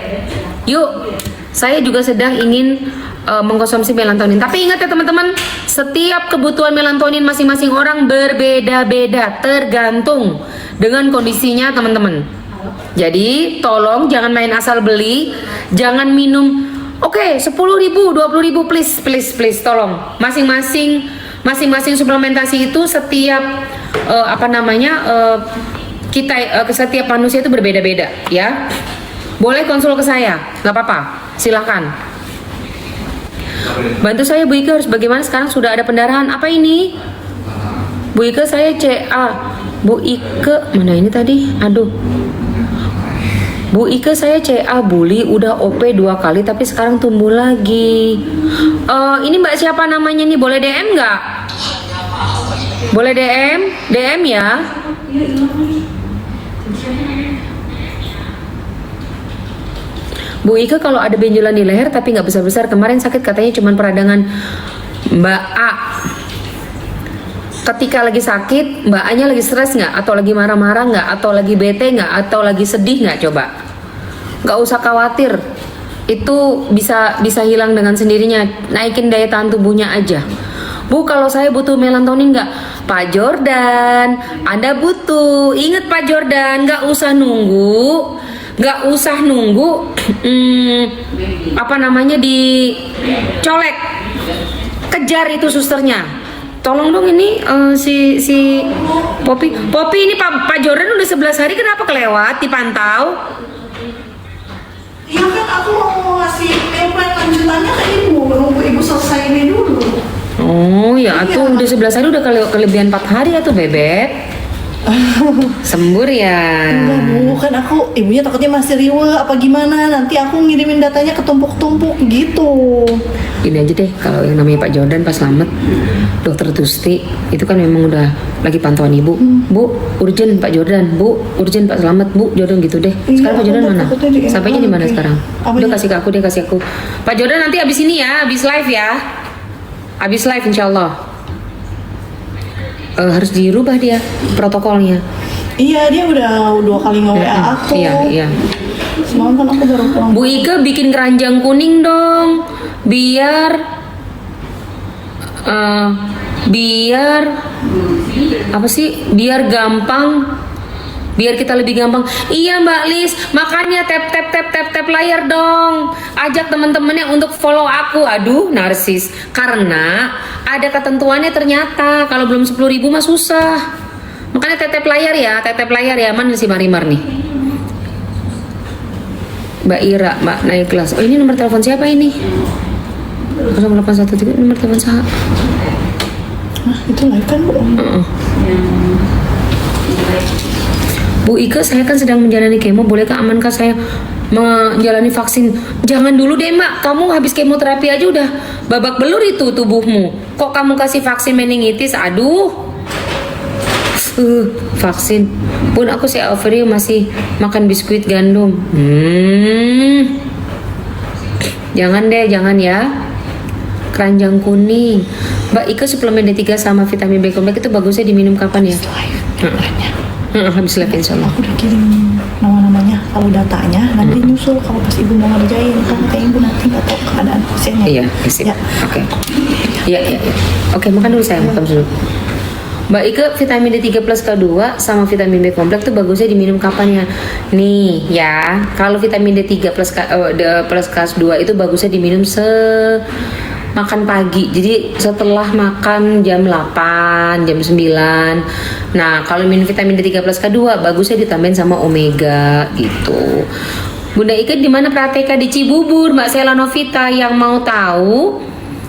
Yuk, saya juga sedang ingin mengkonsumsi melatonin. Tapi ingat ya teman-teman, setiap kebutuhan melatonin masing-masing orang berbeda-beda, tergantung dengan kondisinya teman-teman. Jadi tolong jangan main asal beli, jangan minum. Oke, 10.000, 20.000, please, tolong. Masing-masing suplementasi itu setiap setiap manusia itu berbeda-beda ya. Boleh konsul ke saya, nggak apa-apa, silahkan. Bantu saya Bu Ike, harus bagaimana sekarang sudah ada pendarahan. Apa ini? Bu Ike, saya CA. Bu Ike, mana ini tadi? Aduh. Bu Ike, saya CA Buli, udah OP 2 kali tapi sekarang tumbuh lagi. Ini Mbak siapa namanya nih? Boleh DM nggak? Boleh DM ya. Bu Ike, kalau ada benjolan di leher tapi nggak besar-besar, kemarin sakit katanya cuman peradangan. Mbak A, ketika lagi sakit, Mbak A-nya lagi stres nggak? Atau lagi marah-marah nggak? Atau lagi bete nggak? Atau lagi sedih nggak? Coba, nggak usah khawatir, itu bisa hilang dengan sendirinya. Naikin daya tahan tubuhnya aja. Bu, kalau saya butuh melatonin nggak? Pak Jordan, Anda butuh. Ingat Pak Jordan, nggak usah nunggu dicolek, kejar itu susternya. Tolong dong ini si Poppy ini Pak Jordan udah 11 hari, kenapa kelewat dipantau? Iya kan, aku mau ngasih plan lanjutannya ke ibu, nunggu ibu selesai ini dulu. Oh ya, tuh udah 11 hari, udah kelebihan 4 hari ya tuh bebek. Sembur ya. Enggak Bu, kan aku ibunya takutnya masih riwe apa gimana, nanti aku ngirimin datanya ketumpuk-tumpuk gitu. Gini aja deh, kalau yang namanya Pak Jordan pas selamat, Dokter Tusti itu kan memang udah lagi pantauan ibu. Bu, urgent Pak Jordan, Bu, urgent Pak Selamat, Bu Jordan gitu deh. Sekarang Pak Jordan mana? Sampainya di mana sekarang? Dia kasih ke aku. Pak Jordan nanti abis ini ya, abis live ya. Abis live insyaallah. Harus dirubah dia protokolnya. Iya, dia udah 2 kali nge-WA aku. Iya. Semalam kan aku baru pulang. Bu Ike bikin keranjang kuning dong, biar apa sih? Biar gampang, biar kita lebih gampang. Iya Mbak Lis, makanya tap layar dong. Ajak teman-temannya untuk follow aku. Aduh, narsis. Karena ada ketentuannya ternyata. Kalau belum 10.000 mah susah. Makanya tap layar ya. Mana si Marimar nih? Mbak Ira, Mbak naik kelas. Oh, ini nomor telepon siapa ini? 0813 nomor telepon saya. Nah, itu live kan Bu? Bu Ike, saya kan sedang menjalani kemo. Bolehkah amankah saya menjalani vaksin? Jangan dulu deh Mbak. Kamu habis kemoterapi aja udah babak belur itu tubuhmu. Kok kamu kasih vaksin meningitis? Aduh. Vaksin. Pun aku si Alfredo masih makan biskuit gandum. Jangan deh, jangan ya. Keranjang kuning. Mbak Ike, suplemen D3 sama vitamin B kompleks itu bagusnya diminum kapan ya? Habis live insya Allah. Aku udah kirim nama-namanya, kalau datanya nanti nyusul kalau pas ibu mau ngerjain, kan kayak ibu nanti nggak tahu keadaan pasiennya. Iya, sip. Ya. Oke. Iya. Oke, makan dulu saya, makan dulu. Mbak Ike, vitamin D3 plus K2 sama vitamin B kompleks tuh bagusnya diminum kapan ya? Nih ya, kalau vitamin D3 plus K2 itu bagusnya diminum makan pagi. Jadi setelah makan jam 8, jam 9. Nah, kalau minum vitamin D3 plus K2 bagusnya ditambahin sama omega gitu. Bunda Ike di mana prakteknya? Di Cibubur, Mbak Sela Novita. Yang mau tahu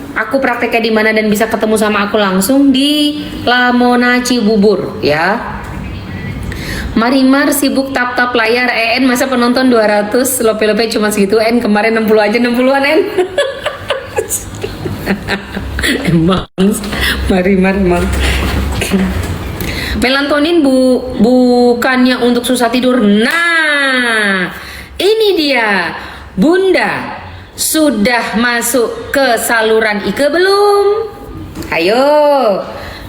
aku prakteknya di mana dan bisa ketemu sama aku langsung di Lamona Cibubur ya. Marimar sibuk tap layar. En masa penonton 200, lope cuma segitu. En kemarin 60 aja, 60-an En. Emang Marimar emang. Melatonin bukannya untuk susah tidur. Nah, ini dia. Bunda sudah masuk ke saluran Ike belum? Ayo,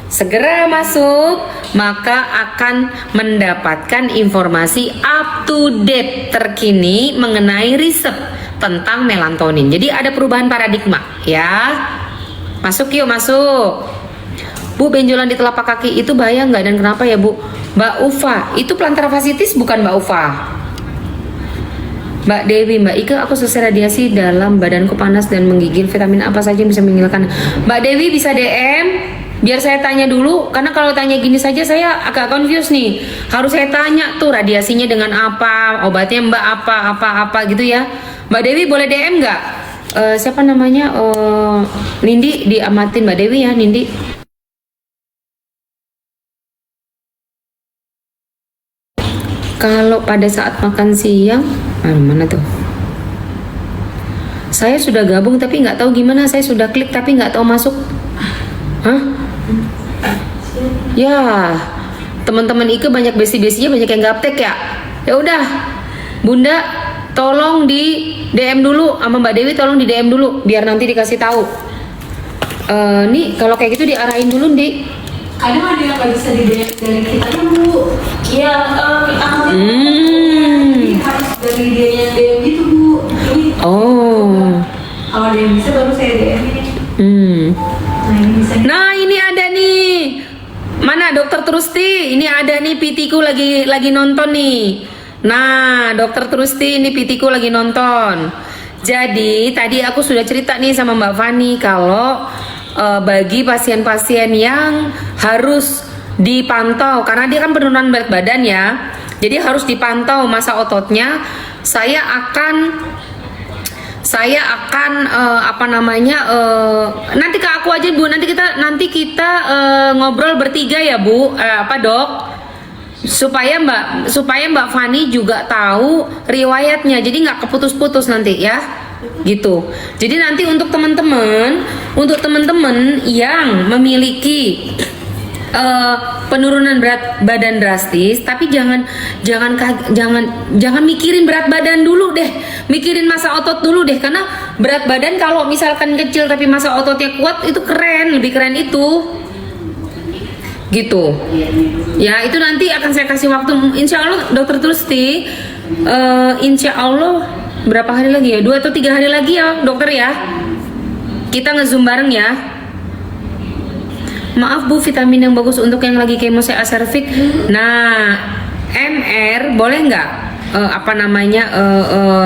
segera masuk, maka akan mendapatkan informasi up to date terkini mengenai riset tentang melatonin. Jadi ada perubahan paradigma ya. Masuk yuk, masuk. Bu, benjolan di telapak kaki itu bahaya nggak dan kenapa ya Bu? Mbak Ufa, itu plantar fasciitis bukan Mbak Ufa? Mbak Dewi, Mbak Ike, aku selesai radiasi dalam badanku panas dan menggigil. Vitamin apa saja yang bisa menghilangkan? Mbak Dewi bisa DM, biar saya tanya dulu. Karena kalau tanya gini saja saya agak confused nih. Harus saya tanya tuh radiasinya dengan apa, obatnya Mbak apa gitu ya. Mbak Dewi boleh DM nggak? Siapa namanya? Nindi, diamatin Mbak Dewi ya, Nindi. Kalau pada saat makan siang, mana tuh? Saya sudah gabung tapi nggak tahu gimana. Saya sudah klik tapi nggak tahu masuk. Hah? Ya, teman-teman Ike banyak besi-besinya, banyak yang gaptek ya. Ya udah, Bunda, tolong di DM dulu sama Mbak Dewi, tolong di DM dulu biar nanti dikasih tahu. Nih kalau kayak gitu diarahin dulu, Di. Kadang ada yang nggak bisa di dari kitanya Bu. Iya, harus dari dia yang DM gitu Bu. Oh. Kalau dia yang bisa baru saya DM ini. Nah ini bisa. Nah ini ada nih. Mana Dokter Trusti? Ini ada nih PT-ku lagi nonton nih. Nah Dokter Trusti ini PT-ku lagi nonton. Jadi tadi aku sudah cerita nih sama Mbak Fani kalau bagi pasien-pasien yang harus dipantau karena dia kan penurunan berat badan ya, jadi harus dipantau massa ototnya. Saya akan nanti ke aku aja Bu, nanti kita ngobrol bertiga ya Bu, Dok, supaya Mbak Fani juga tahu riwayatnya, jadi nggak keputus-putus nanti ya. Gitu. Jadi nanti untuk teman-teman yang memiliki penurunan berat badan drastis, tapi jangan mikirin berat badan dulu deh, mikirin massa otot dulu deh, karena berat badan kalau misalkan kecil tapi massa ototnya kuat itu keren, lebih keren itu. Gitu. Ya itu nanti akan saya kasih waktu, insya Allah Dokter Trusti. Insya Allah berapa hari lagi ya? 2 atau 3 hari lagi ya dokter ya. Kita nge-zoom bareng ya. Maaf Bu, vitamin yang bagus untuk yang lagi kemo saya aservik. Nah, MR boleh nggak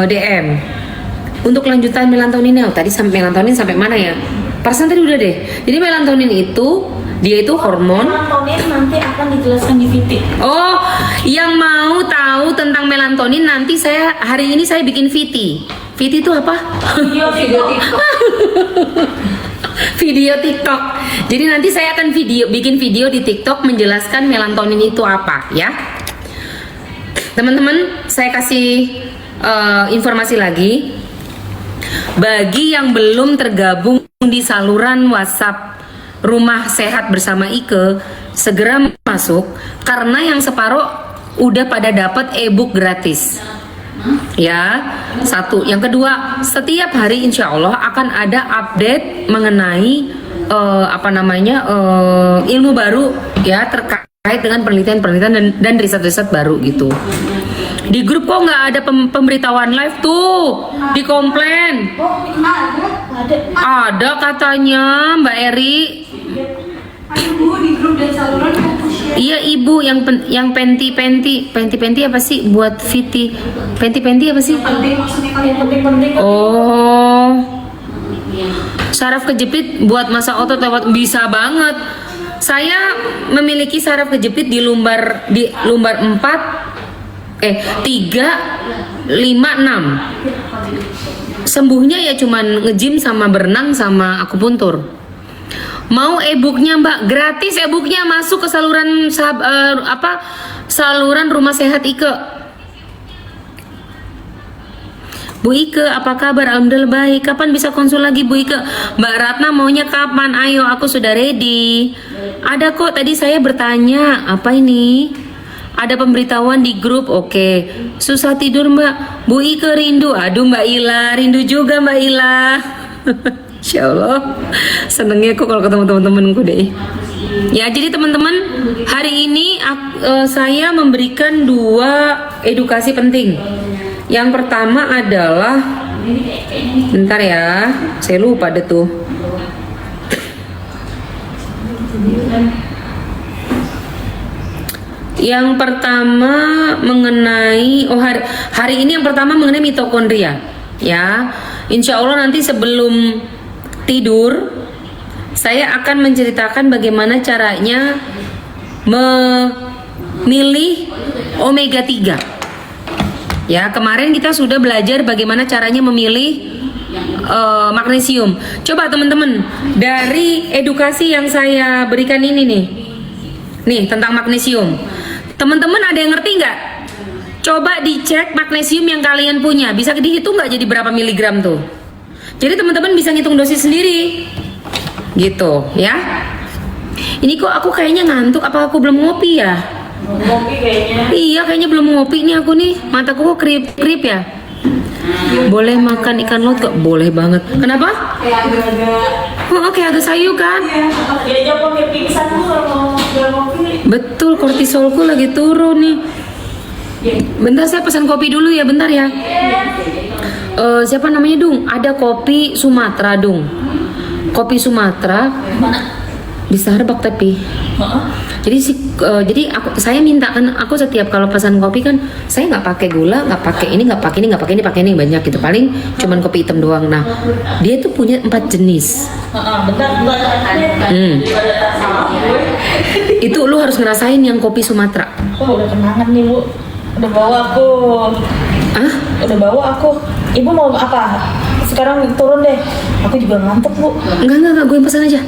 DM untuk lanjutan melatonin. Tadi sampai melatonin sampai mana ya? Persen tadi udah deh. Jadi melatonin itu dia itu hormon. Melatonin nanti akan dijelaskan di VT. Oh, yang mau tahu tentang melatonin nanti hari ini saya bikin VT. VT itu apa? Video TikTok. Video TikTok. Jadi nanti saya akan bikin video di TikTok menjelaskan melatonin itu apa ya. Teman-teman, saya kasih informasi lagi. Bagi yang belum tergabung di saluran WhatsApp Rumah Sehat bersama Ike, segera masuk karena yang separuh udah pada dapat e-book gratis. Ya, satu. Yang kedua, setiap hari insya Allah akan ada update mengenai ilmu baru ya terkait dengan penelitian dan riset-riset baru gitu. Di grup kok nggak ada pemberitahuan live tuh, dikomplain. Ada katanya Mbak Eri. Iya ibu yang penti apa sih buat Viti? Penti apa sih? Oh, saraf kejepit buat masa otot lewat bisa banget. Saya memiliki saraf kejepit di lumbar 3, 5, 6. Sembuhnya ya cuman nge-gym sama berenang sama akupuntur. Mau e-booknya Mbak? Gratis e-booknya, masuk ke saluran saluran Rumah Sehat Ike. Bu Ike, apa kabar? Alhamdulillah baik. Kapan bisa konsul lagi Bu Ike? Mbak Ratna maunya kapan? Ayo, aku sudah ready. Ada kok, tadi saya bertanya. Apa ini? Ada pemberitahuan di grup. Oke. Susah tidur Mbak. Bu Ike rindu. Aduh Mbak Ila, rindu juga Mbak Ila. Insya Allah senengnya aku kalau ketemu teman-temanku deh. Ya jadi teman-teman, hari ini saya memberikan 2 edukasi penting. Yang pertama adalah, bentar ya, saya lupa deh tuh. Yang pertama mengenai hari ini yang pertama mengenai mitokondria. Ya, insya Allah nanti sebelum tidur saya akan menceritakan bagaimana caranya memilih omega 3. Ya, kemarin kita sudah belajar bagaimana caranya memilih magnesium. Coba teman-teman, dari edukasi yang saya berikan ini nih tentang magnesium, teman-teman ada yang ngerti nggak? Coba dicek magnesium yang kalian punya, bisa dihitung nggak jadi berapa miligram tuh? Jadi teman-teman bisa ngitung dosis sendiri, gitu ya. Ini kok aku kayaknya ngantuk, apa aku belum ngopi ya? Ngopi kayaknya. Iya kayaknya belum ngopi nih aku nih, mataku kok krip ya. Boleh makan ikan laut kok? Boleh banget. Kenapa? Kayak agak-agak. Kayak agak sayu kan? Dia aja pakai pingsan tuh kalau mau ngopi. Betul, kortisolku lagi turun nih. Bentar saya pesan kopi dulu ya, bentar ya. Siapa namanya Dung? Ada kopi Sumatera Dung. Kopi Sumatera di Starbucks tapi. Jadi saya minta kan, aku setiap kalau pesan kopi kan saya nggak pakai gula, nggak pakai ini, pakai ini banyak gitu. Paling cuman kopi hitam doang. Nah dia tuh punya 4 jenis. Itu lu harus ngerasain yang kopi Sumatera. Oh udah kenangan nih Bu. Udah bawa aku. Udah bawa aku. Ibu mau apa? Sekarang turun deh. Aku juga ngantuk Bu. Enggak, gue yang pesan aja.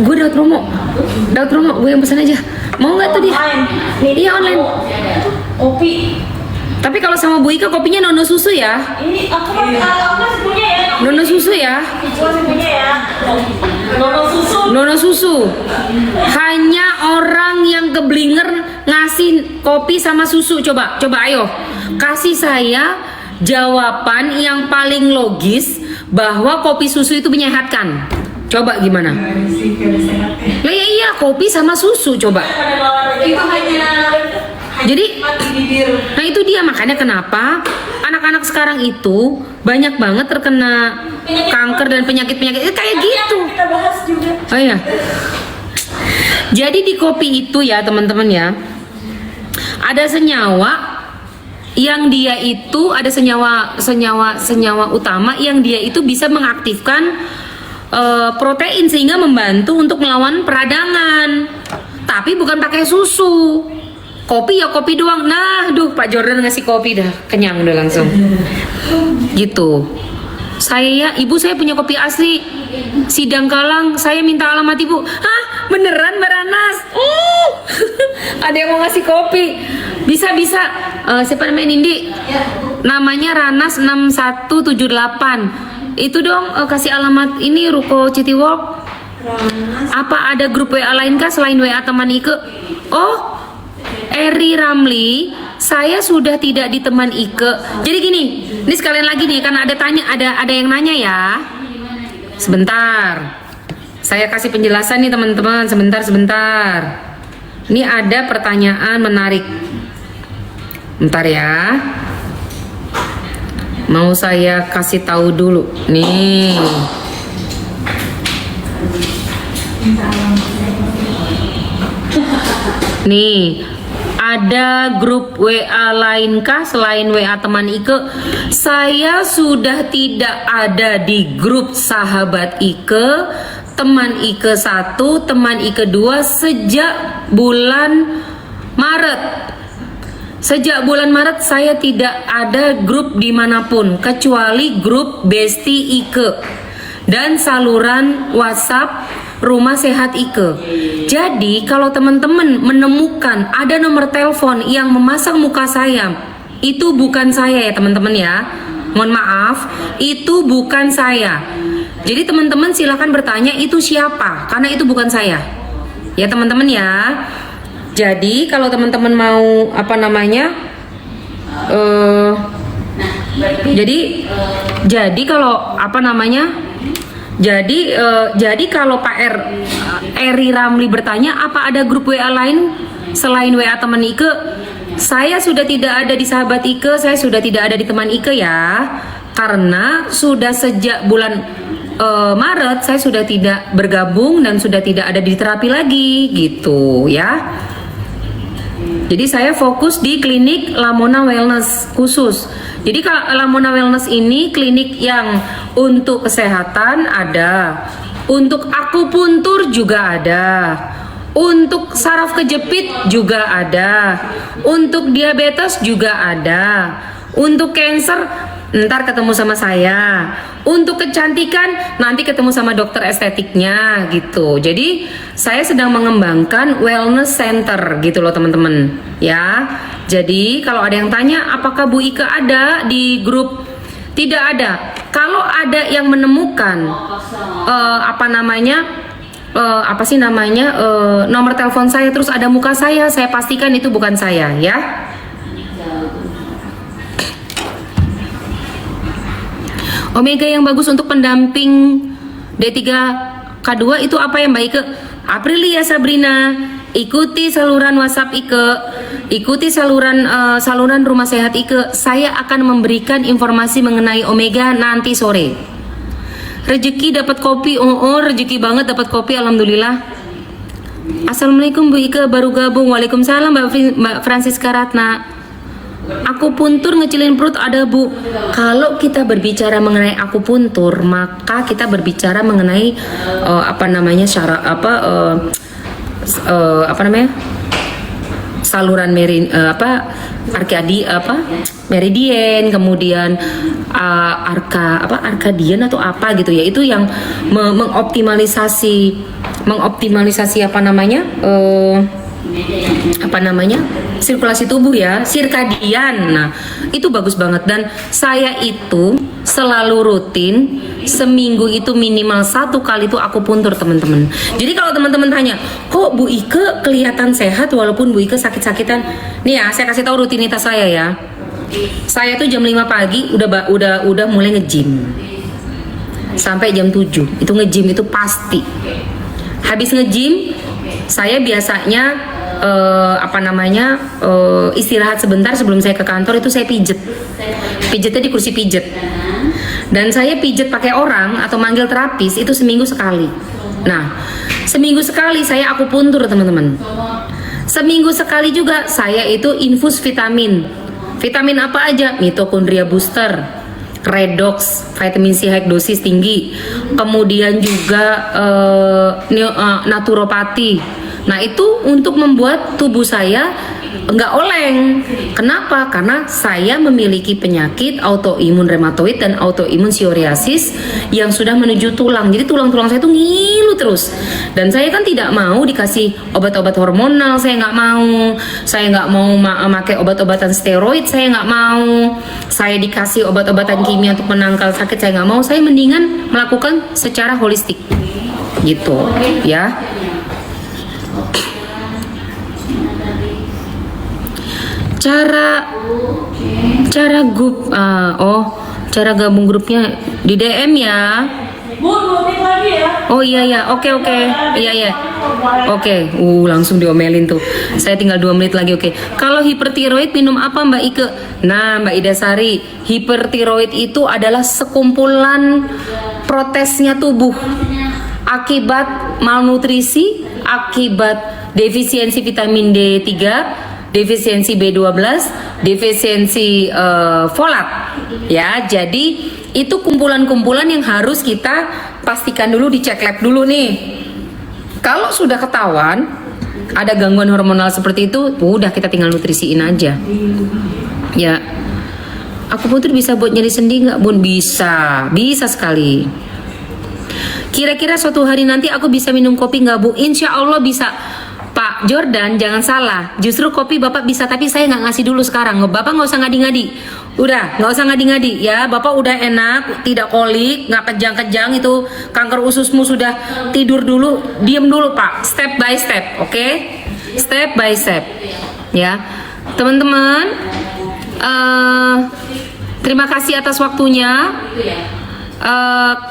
Gue dapat promo, gue yang pesan aja. Mau nggak tuh dia? Iya online. Kopi. Tapi kalau sama Bu Ika kopinya nono susu ya. Ini aku masih punya ya. Nono susu ya. Aku masih punya ya. Nono susu. Hanya orang yang keblinger ngasih kopi sama susu. Coba ayo. Kasih saya jawaban yang paling logis bahwa kopi susu itu menyehatkan. Coba gimana? Lah ya iya, kopi sama susu coba. Itu hanya Jadi, nah itu dia makanya kenapa anak-anak sekarang itu banyak banget terkena kanker dan penyakit-penyakit kayak gitu. Kita bahas juga. Oh iya. Jadi di kopi itu ya teman-teman ya, ada senyawa yang dia itu ada senyawa utama yang dia itu bisa mengaktifkan protein sehingga membantu untuk melawan peradangan. Tapi bukan pakai susu. Kopi ya kopi doang. Nah, Pak Jordan ngasih kopi dah kenyang udah langsung. Gitu. Ibu saya punya kopi asli Sidang Kalang, saya minta alamat ibu. Hah, beneran Mbak Ranas? Ada yang mau ngasih kopi. Bisa. Siapa namanya Nindi? Namanya Ranas 6178. Itu dong kasih alamat ini Ruko Citiworld. Apa ada grup WA lain kah selain WA teman Ike? Oh, Eri Ramli, saya sudah tidak di teman Ike. Jadi gini, ini sekalian lagi nih karena ada yang nanya ya. Sebentar. Saya kasih penjelasan nih teman-teman, sebentar. Ini ada pertanyaan menarik. Bentar ya. Mau saya kasih tahu dulu. Nih. Nih, ada grup WA lainkah selain WA teman Ike? Saya sudah tidak ada di grup sahabat Ike, teman Ike 1, teman Ike 2 sejak bulan Maret. Sejak bulan Maret saya tidak ada grup dimanapun kecuali grup Besti Ike dan saluran WhatsApp Rumah Sehat Ike. Jadi kalau teman-teman menemukan ada nomor telepon yang memasang muka saya, itu bukan saya ya teman-teman ya. Mohon maaf, itu bukan saya. Jadi teman-teman silakan bertanya itu siapa, karena itu bukan saya. Ya teman-teman ya. Jadi kalau teman-teman mau jadi kalau Jadi kalau Pak Eri Ramli bertanya apa ada grup WA lain selain WA teman Ike, saya sudah tidak ada di sahabat Ike, saya sudah tidak ada di teman Ike ya, karena sudah sejak bulan Maret saya sudah tidak bergabung dan sudah tidak ada di terapi lagi gitu ya. Jadi saya fokus di klinik Lamona Wellness khusus. Jadi kalau Lamona Wellness ini klinik yang untuk kesehatan ada, untuk akupuntur juga ada, untuk saraf kejepit juga ada, untuk diabetes juga ada, untuk cancer ntar ketemu sama saya, untuk kecantikan nanti ketemu sama dokter estetiknya gitu. Jadi saya sedang mengembangkan wellness center gitu loh teman-teman ya. Jadi kalau ada yang tanya apakah Bu Ike ada di grup, tidak ada. Kalau ada yang menemukan nomor telepon saya terus ada muka saya pastikan itu bukan saya ya. Omega yang bagus untuk pendamping D3K2 itu apa ya Mbak Ike? Aprilia Sabrina, ikuti saluran WhatsApp Ike, ikuti saluran Rumah Sehat Ike. Saya akan memberikan informasi mengenai Omega nanti sore. Rezeki dapat kopi, rezeki banget dapat kopi, alhamdulillah. Assalamualaikum Bu Ike, baru gabung. Waalaikumsalam Mbak Francisca Ratna. Akupuntur ngecilin perut ada Bu. Kalau kita berbicara mengenai akupuntur, maka kita berbicara mengenai saluran meridien, kemudian arkadian atau apa gitu ya. Itu yang mengoptimalisasi sirkulasi tubuh ya, sirkadian. Nah, itu bagus banget dan saya itu selalu rutin seminggu itu minimal 1 kali itu akupuntur teman-teman. Jadi kalau teman-teman tanya, kok Bu Ike kelihatan sehat walaupun Bu Ike sakit-sakitan? Nih ya, saya kasih tahu rutinitas saya ya. Saya tuh jam 5 pagi udah mulai nge-gym. Sampai jam 7. Itu nge-gym itu pasti. Habis nge-gym, saya biasanya istirahat sebentar sebelum saya ke kantor itu saya pijetnya di kursi pijet. Dan saya pijet pakai orang atau manggil terapis itu seminggu sekali. Nah, seminggu sekali saya akupuntur teman-teman. Seminggu sekali juga saya itu infus vitamin. Vitamin apa aja? Mitokondria booster, redox, vitamin C high dosis tinggi, kemudian juga naturopati. Nah itu untuk membuat tubuh saya nggak oleng. Kenapa? Karena saya memiliki penyakit autoimun rheumatoid dan autoimun psoriasis yang sudah menuju tulang. Jadi tulang-tulang saya tuh ngilu terus. Dan saya kan tidak mau dikasih obat-obat hormonal. Saya nggak mau pakai obat-obatan steroid. Saya nggak mau. Saya dikasih obat-obatan kimia untuk menangkal sakit. Saya nggak mau. Saya mendingan melakukan secara holistik, gitu, ya. Cara gabung grupnya di DM ya. Bu, 2 menit lagi ya. Oh iya, oke, iya. Oke, langsung diomelin tuh. Saya tinggal 2 menit lagi, oke. Kalau hipertiroid minum apa Mbak Ike? Nah, Mbak Ida Sari, hipertiroid itu adalah sekumpulan protesnya tubuh akibat malnutrisi, akibat defisiensi vitamin D3, defisiensi B12, defisiensi folat. Ya, jadi itu kumpulan-kumpulan yang harus kita pastikan dulu, dicek lab dulu nih. Kalau sudah ketahuan ada gangguan hormonal seperti itu, udah kita tinggal nutrisiin aja. Ya, akupuntur bisa buat nyeri sendi nggak Bun? Bisa sekali. Kira-kira suatu hari nanti aku bisa minum kopi nggak Bu? Insya Allah bisa. Pak Jordan, jangan salah. Justru kopi Bapak bisa, tapi saya nggak ngasih dulu sekarang. Bapak nggak usah ngadi-ngadi. Udah, nggak usah ngadi-ngadi ya. Bapak udah enak, tidak kolik, nggak kejang-kejang itu. Kanker ususmu sudah tidur dulu. Diem dulu Pak. Step by step, oke? Step by step. Ya, teman-teman. Terima kasih atas waktunya.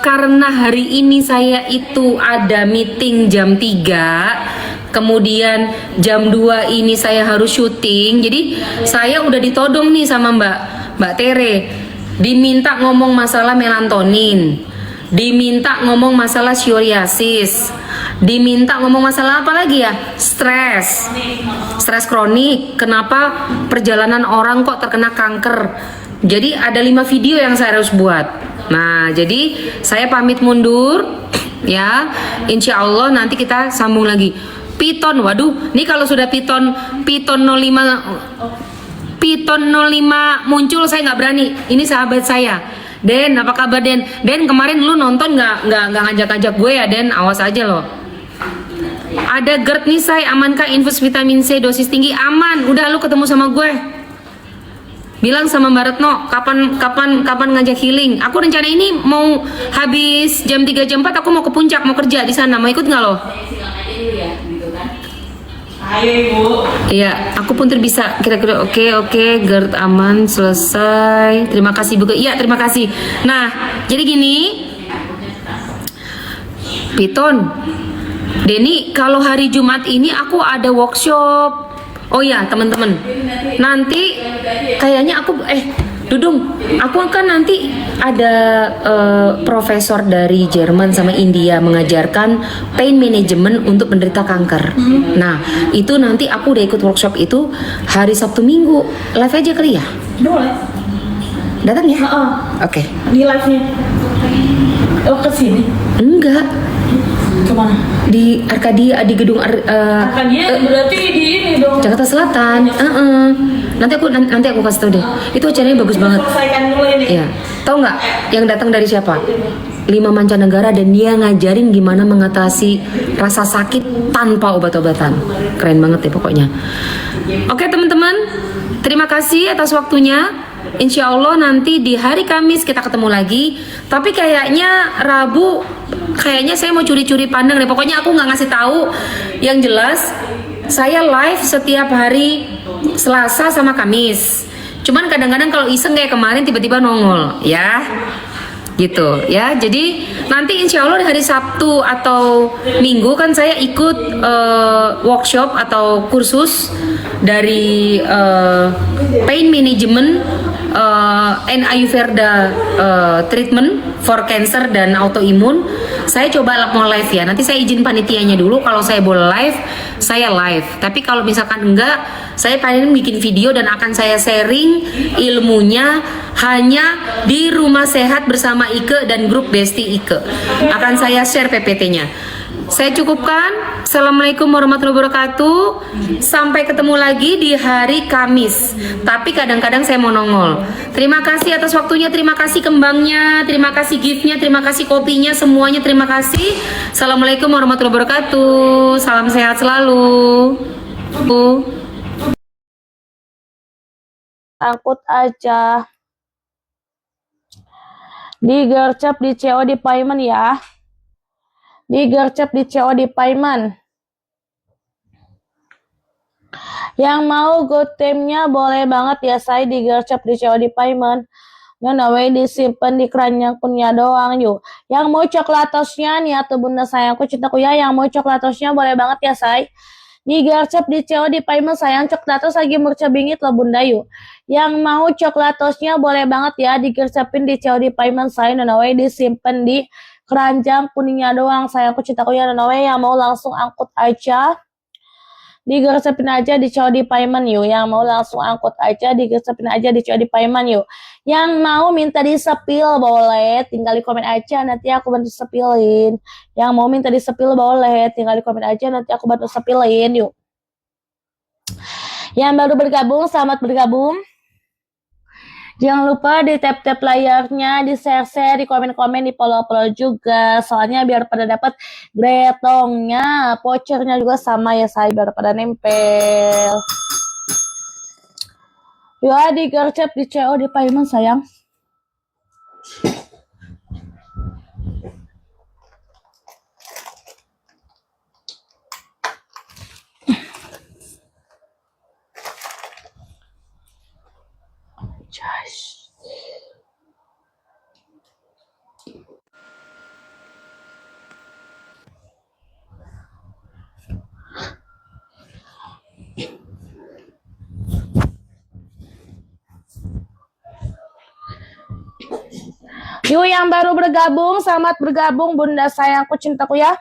Karena hari ini saya itu ada meeting jam 3. Kemudian jam 2 ini saya harus syuting. Jadi saya udah ditodong nih sama Mbak Tere. Diminta ngomong masalah melatonin, diminta ngomong masalah psoriasis, diminta ngomong masalah apa lagi ya? Stres kronik. Kenapa perjalanan orang kok terkena kanker? Jadi ada 5 video yang saya harus buat. Nah, jadi saya pamit mundur ya. Insya Allah nanti kita sambung lagi. Piton, waduh, ini kalau sudah Piton 05 muncul saya nggak berani. Ini sahabat saya, Den. Apa kabar Den? Den, kemarin lu nonton nggak ngajak-ngajak gue ya Den? Awas aja loh. Ada GERD nih saya, amankah infus vitamin C dosis tinggi? Aman. Udah lu ketemu sama gue. Bilang sama Mbak Retno, kapan ngajak healing. Aku rencana ini mau habis jam 3 jam 4 aku mau ke puncak, mau kerja di sana. Mau ikut nggak lo? Ayo Ibu. Iya, aku pun bisa. Kira-kira oke, GERD aman, selesai. Terima kasih Bu. Iya, terima kasih. Nah, jadi gini, Piton, Denny, kalau hari Jumat ini aku ada workshop. Oh ya, teman-teman. Nanti kayaknya aku Dudung, aku kan nanti ada profesor dari Jerman sama India mengajarkan pain management untuk penderita kanker. Nah, itu nanti aku udah ikut workshop itu hari Sabtu Minggu. Live aja kali ya? Boleh. Datang ya? Oke. Di live-nya. Oh, ke sini? Enggak. Kemana? Di Arkadia, di gedung Arkadia berarti di ini dong. Jakarta Selatan. Nanti aku kasih tau deh. Itu acaranya bagus banget. Selesaikan dulu ini. Iya. Tahu nggak yang datang dari siapa? 5 mancanegara dan dia ngajarin gimana mengatasi rasa sakit tanpa obat-obatan. Keren banget ya pokoknya. Oke teman-teman, terima kasih atas waktunya. Insya Allah nanti di hari Kamis kita ketemu lagi. Tapi kayaknya Rabu, kayaknya saya mau curi-curi pandang deh. Pokoknya aku nggak ngasih tahu. Yang jelas saya live setiap hari Selasa sama Kamis. Cuman kadang-kadang kalau iseng kayak kemarin tiba-tiba nongol ya. gitu ya. Jadi nanti insya Allah hari Sabtu atau Minggu kan saya ikut workshop atau kursus dari pain management and Ayurveda treatment for cancer dan autoimun. Saya coba mau live ya. Nanti saya izin panitianya dulu. Kalau saya boleh live, saya live. Tapi kalau misalkan enggak, saya pengen bikin video dan akan saya sharing ilmunya hanya di Rumah Sehat bersama Ike dan grup Besti Ike. Akan saya share PPT-nya. Saya cukupkan. Assalamualaikum warahmatullahi wabarakatuh. Sampai ketemu lagi di hari Kamis. Tapi kadang-kadang saya mau nongol. Terima kasih atas waktunya. Terima kasih kembangnya. Terima kasih giftnya. Terima kasih kopinya. Semuanya terima kasih. Assalamualaikum warahmatullahi wabarakatuh. Salam sehat selalu. Angkut aja. Digercep di COD payment ya. Digercep di COD payment. Yang mau good time-nya boleh banget ya, saya digercep di COD payment. Away disimpan di keranjang punya doang yuk. Yang mau coklatosnya nih atau bunda sayangku cintaku ya, yang mau coklatosnya boleh banget ya say. Digercep di COD payment sayang, coklatos lagi murca bingit loh bunda yuk. Yang mau coklatosnya boleh banget ya, digercepin di COD payment saya. Away disimpan di keranjang kuningnya doang sayangku cintaku ya. Yang mau langsung angkut aja, digercepin aja di COD payment yuk. Yang mau langsung angkut aja, digercepin aja di COD payment yuk. Yang mau minta disepil boleh, tinggal di komen aja, nanti aku bantu sepilin. Yang mau minta disepil boleh, tinggal di komen aja, nanti aku bantu sepilin yuk. Yang baru bergabung, selamat bergabung. Jangan lupa di tap-tap layarnya, di share-share, di komen-komen, di follow-follow juga. Soalnya biar pada dapat gretongnya, vouchernya juga sama ya saya, biar pada nempel. Ya digercep di COD payment sayang. Josh. Yuk yang baru bergabung, selamat bergabung bunda sayangku cintaku ya.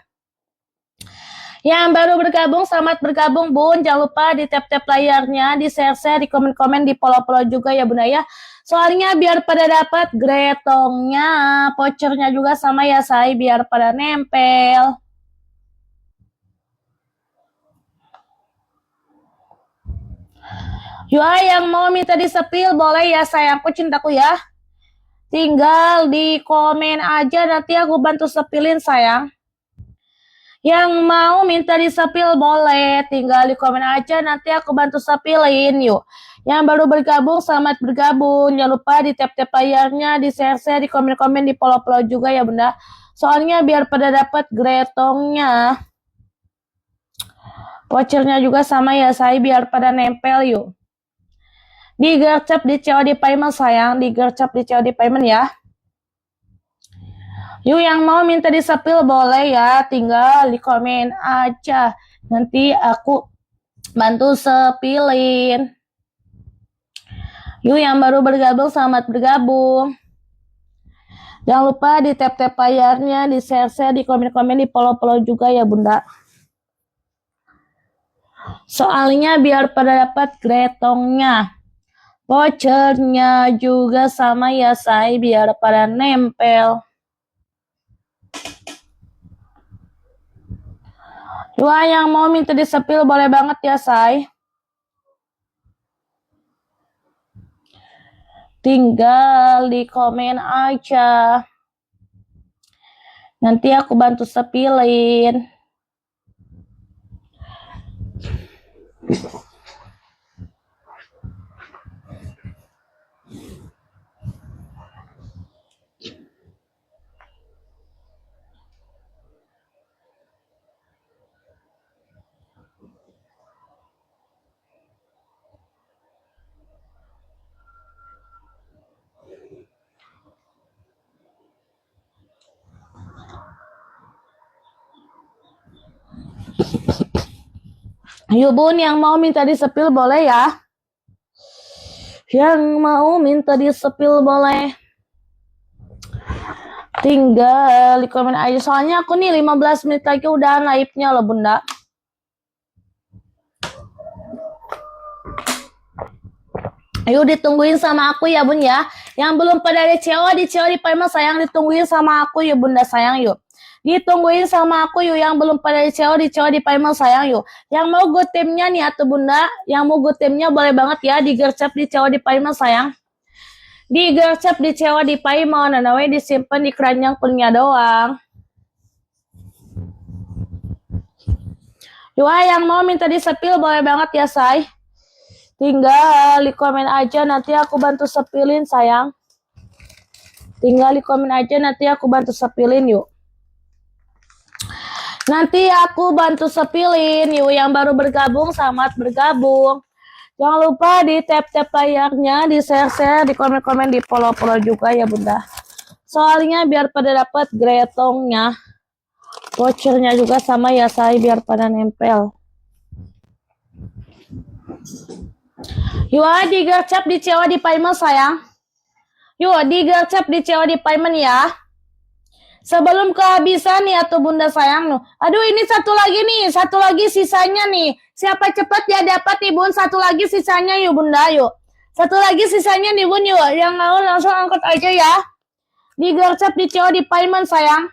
Yang baru bergabung, selamat bergabung bun. Jangan lupa di tap-tap layarnya, di share-share, di komen-komen, di follow-follow juga ya bunda ya. Soalnya biar pada dapat gretongnya, vouchernya juga sama ya say, biar pada nempel. Yuk yang mau minta disepil boleh ya sayangku cintaku ya. Tinggal di komen aja, nanti aku bantu sepilin sayang. Yang mau minta disepil boleh, tinggal di komen aja, nanti aku bantu sepilin yuk. Yang baru bergabung, selamat bergabung. Jangan lupa di tap-tap layarnya, di share-share, di komen-komen, di follow-follow juga ya bunda. Soalnya biar pada dapat gretongnya, vouchernya juga sama ya saya, biar pada nempel yuk. Digercep di COD payment sayang, digercep di COD payment ya. Yuk yang mau minta disepil boleh ya, tinggal di komen aja, nanti aku bantu sepilin. Yuk yang baru bergabung, selamat bergabung. Jangan lupa di tap-tap layarnya, di share-share, di komen-komen, di follow-follow juga ya bunda. Soalnya biar pada dapat gretongnya, vouchernya juga sama ya say, biar pada nempel. Dua yang mau minta disepil boleh banget ya say. Tinggal di komen aja, nanti aku bantu sepilin. Yuk bun, yang mau minta disepil boleh ya. Yang mau minta disepil boleh. Tinggal di komen aja. Soalnya aku nih 15 menit lagi udah live-nya loh bunda. Ayo ditungguin sama aku ya bun ya. Yang belum pada di CO di Payment sayang ditungguin sama aku ya bunda sayang yuk. Ditungguin sama aku yuk yang belum pada di CO di Payment sayang yuk. Yang mau go timnya nih atau bunda, yang mau go timnya boleh banget ya digercep di CO di Payment sayang. Digercep di CO di Payment, namanya disimpan di keranjang punya doang. Yuk yang mau minta disepil boleh banget ya say. Tinggal di komen aja nanti aku bantu sepilin sayang. Tinggal di komen aja nanti aku bantu sepilin yuk. Nanti aku bantu sepilin yuk yang baru bergabung selamat bergabung. Jangan lupa di tap-tap layarnya, di share-share, di komen-komen, di follow-follow juga ya bunda. Soalnya biar pada dapat gretongnya, vouchernya juga sama ya saya biar pada nempel. Yuk digercep di CO di Payment sayang. Yuk digercep di CO di Payment ya. Sebelum kehabisan nih atau bunda sayang nuh. Aduh ini satu lagi sisanya nih. Siapa cepat ya dapat nih bun, satu lagi sisanya yuk bunda yuk. Satu lagi sisanya nih bun yuk. Yang mau langsung angkat aja ya. Digercep di CO di Payment sayang.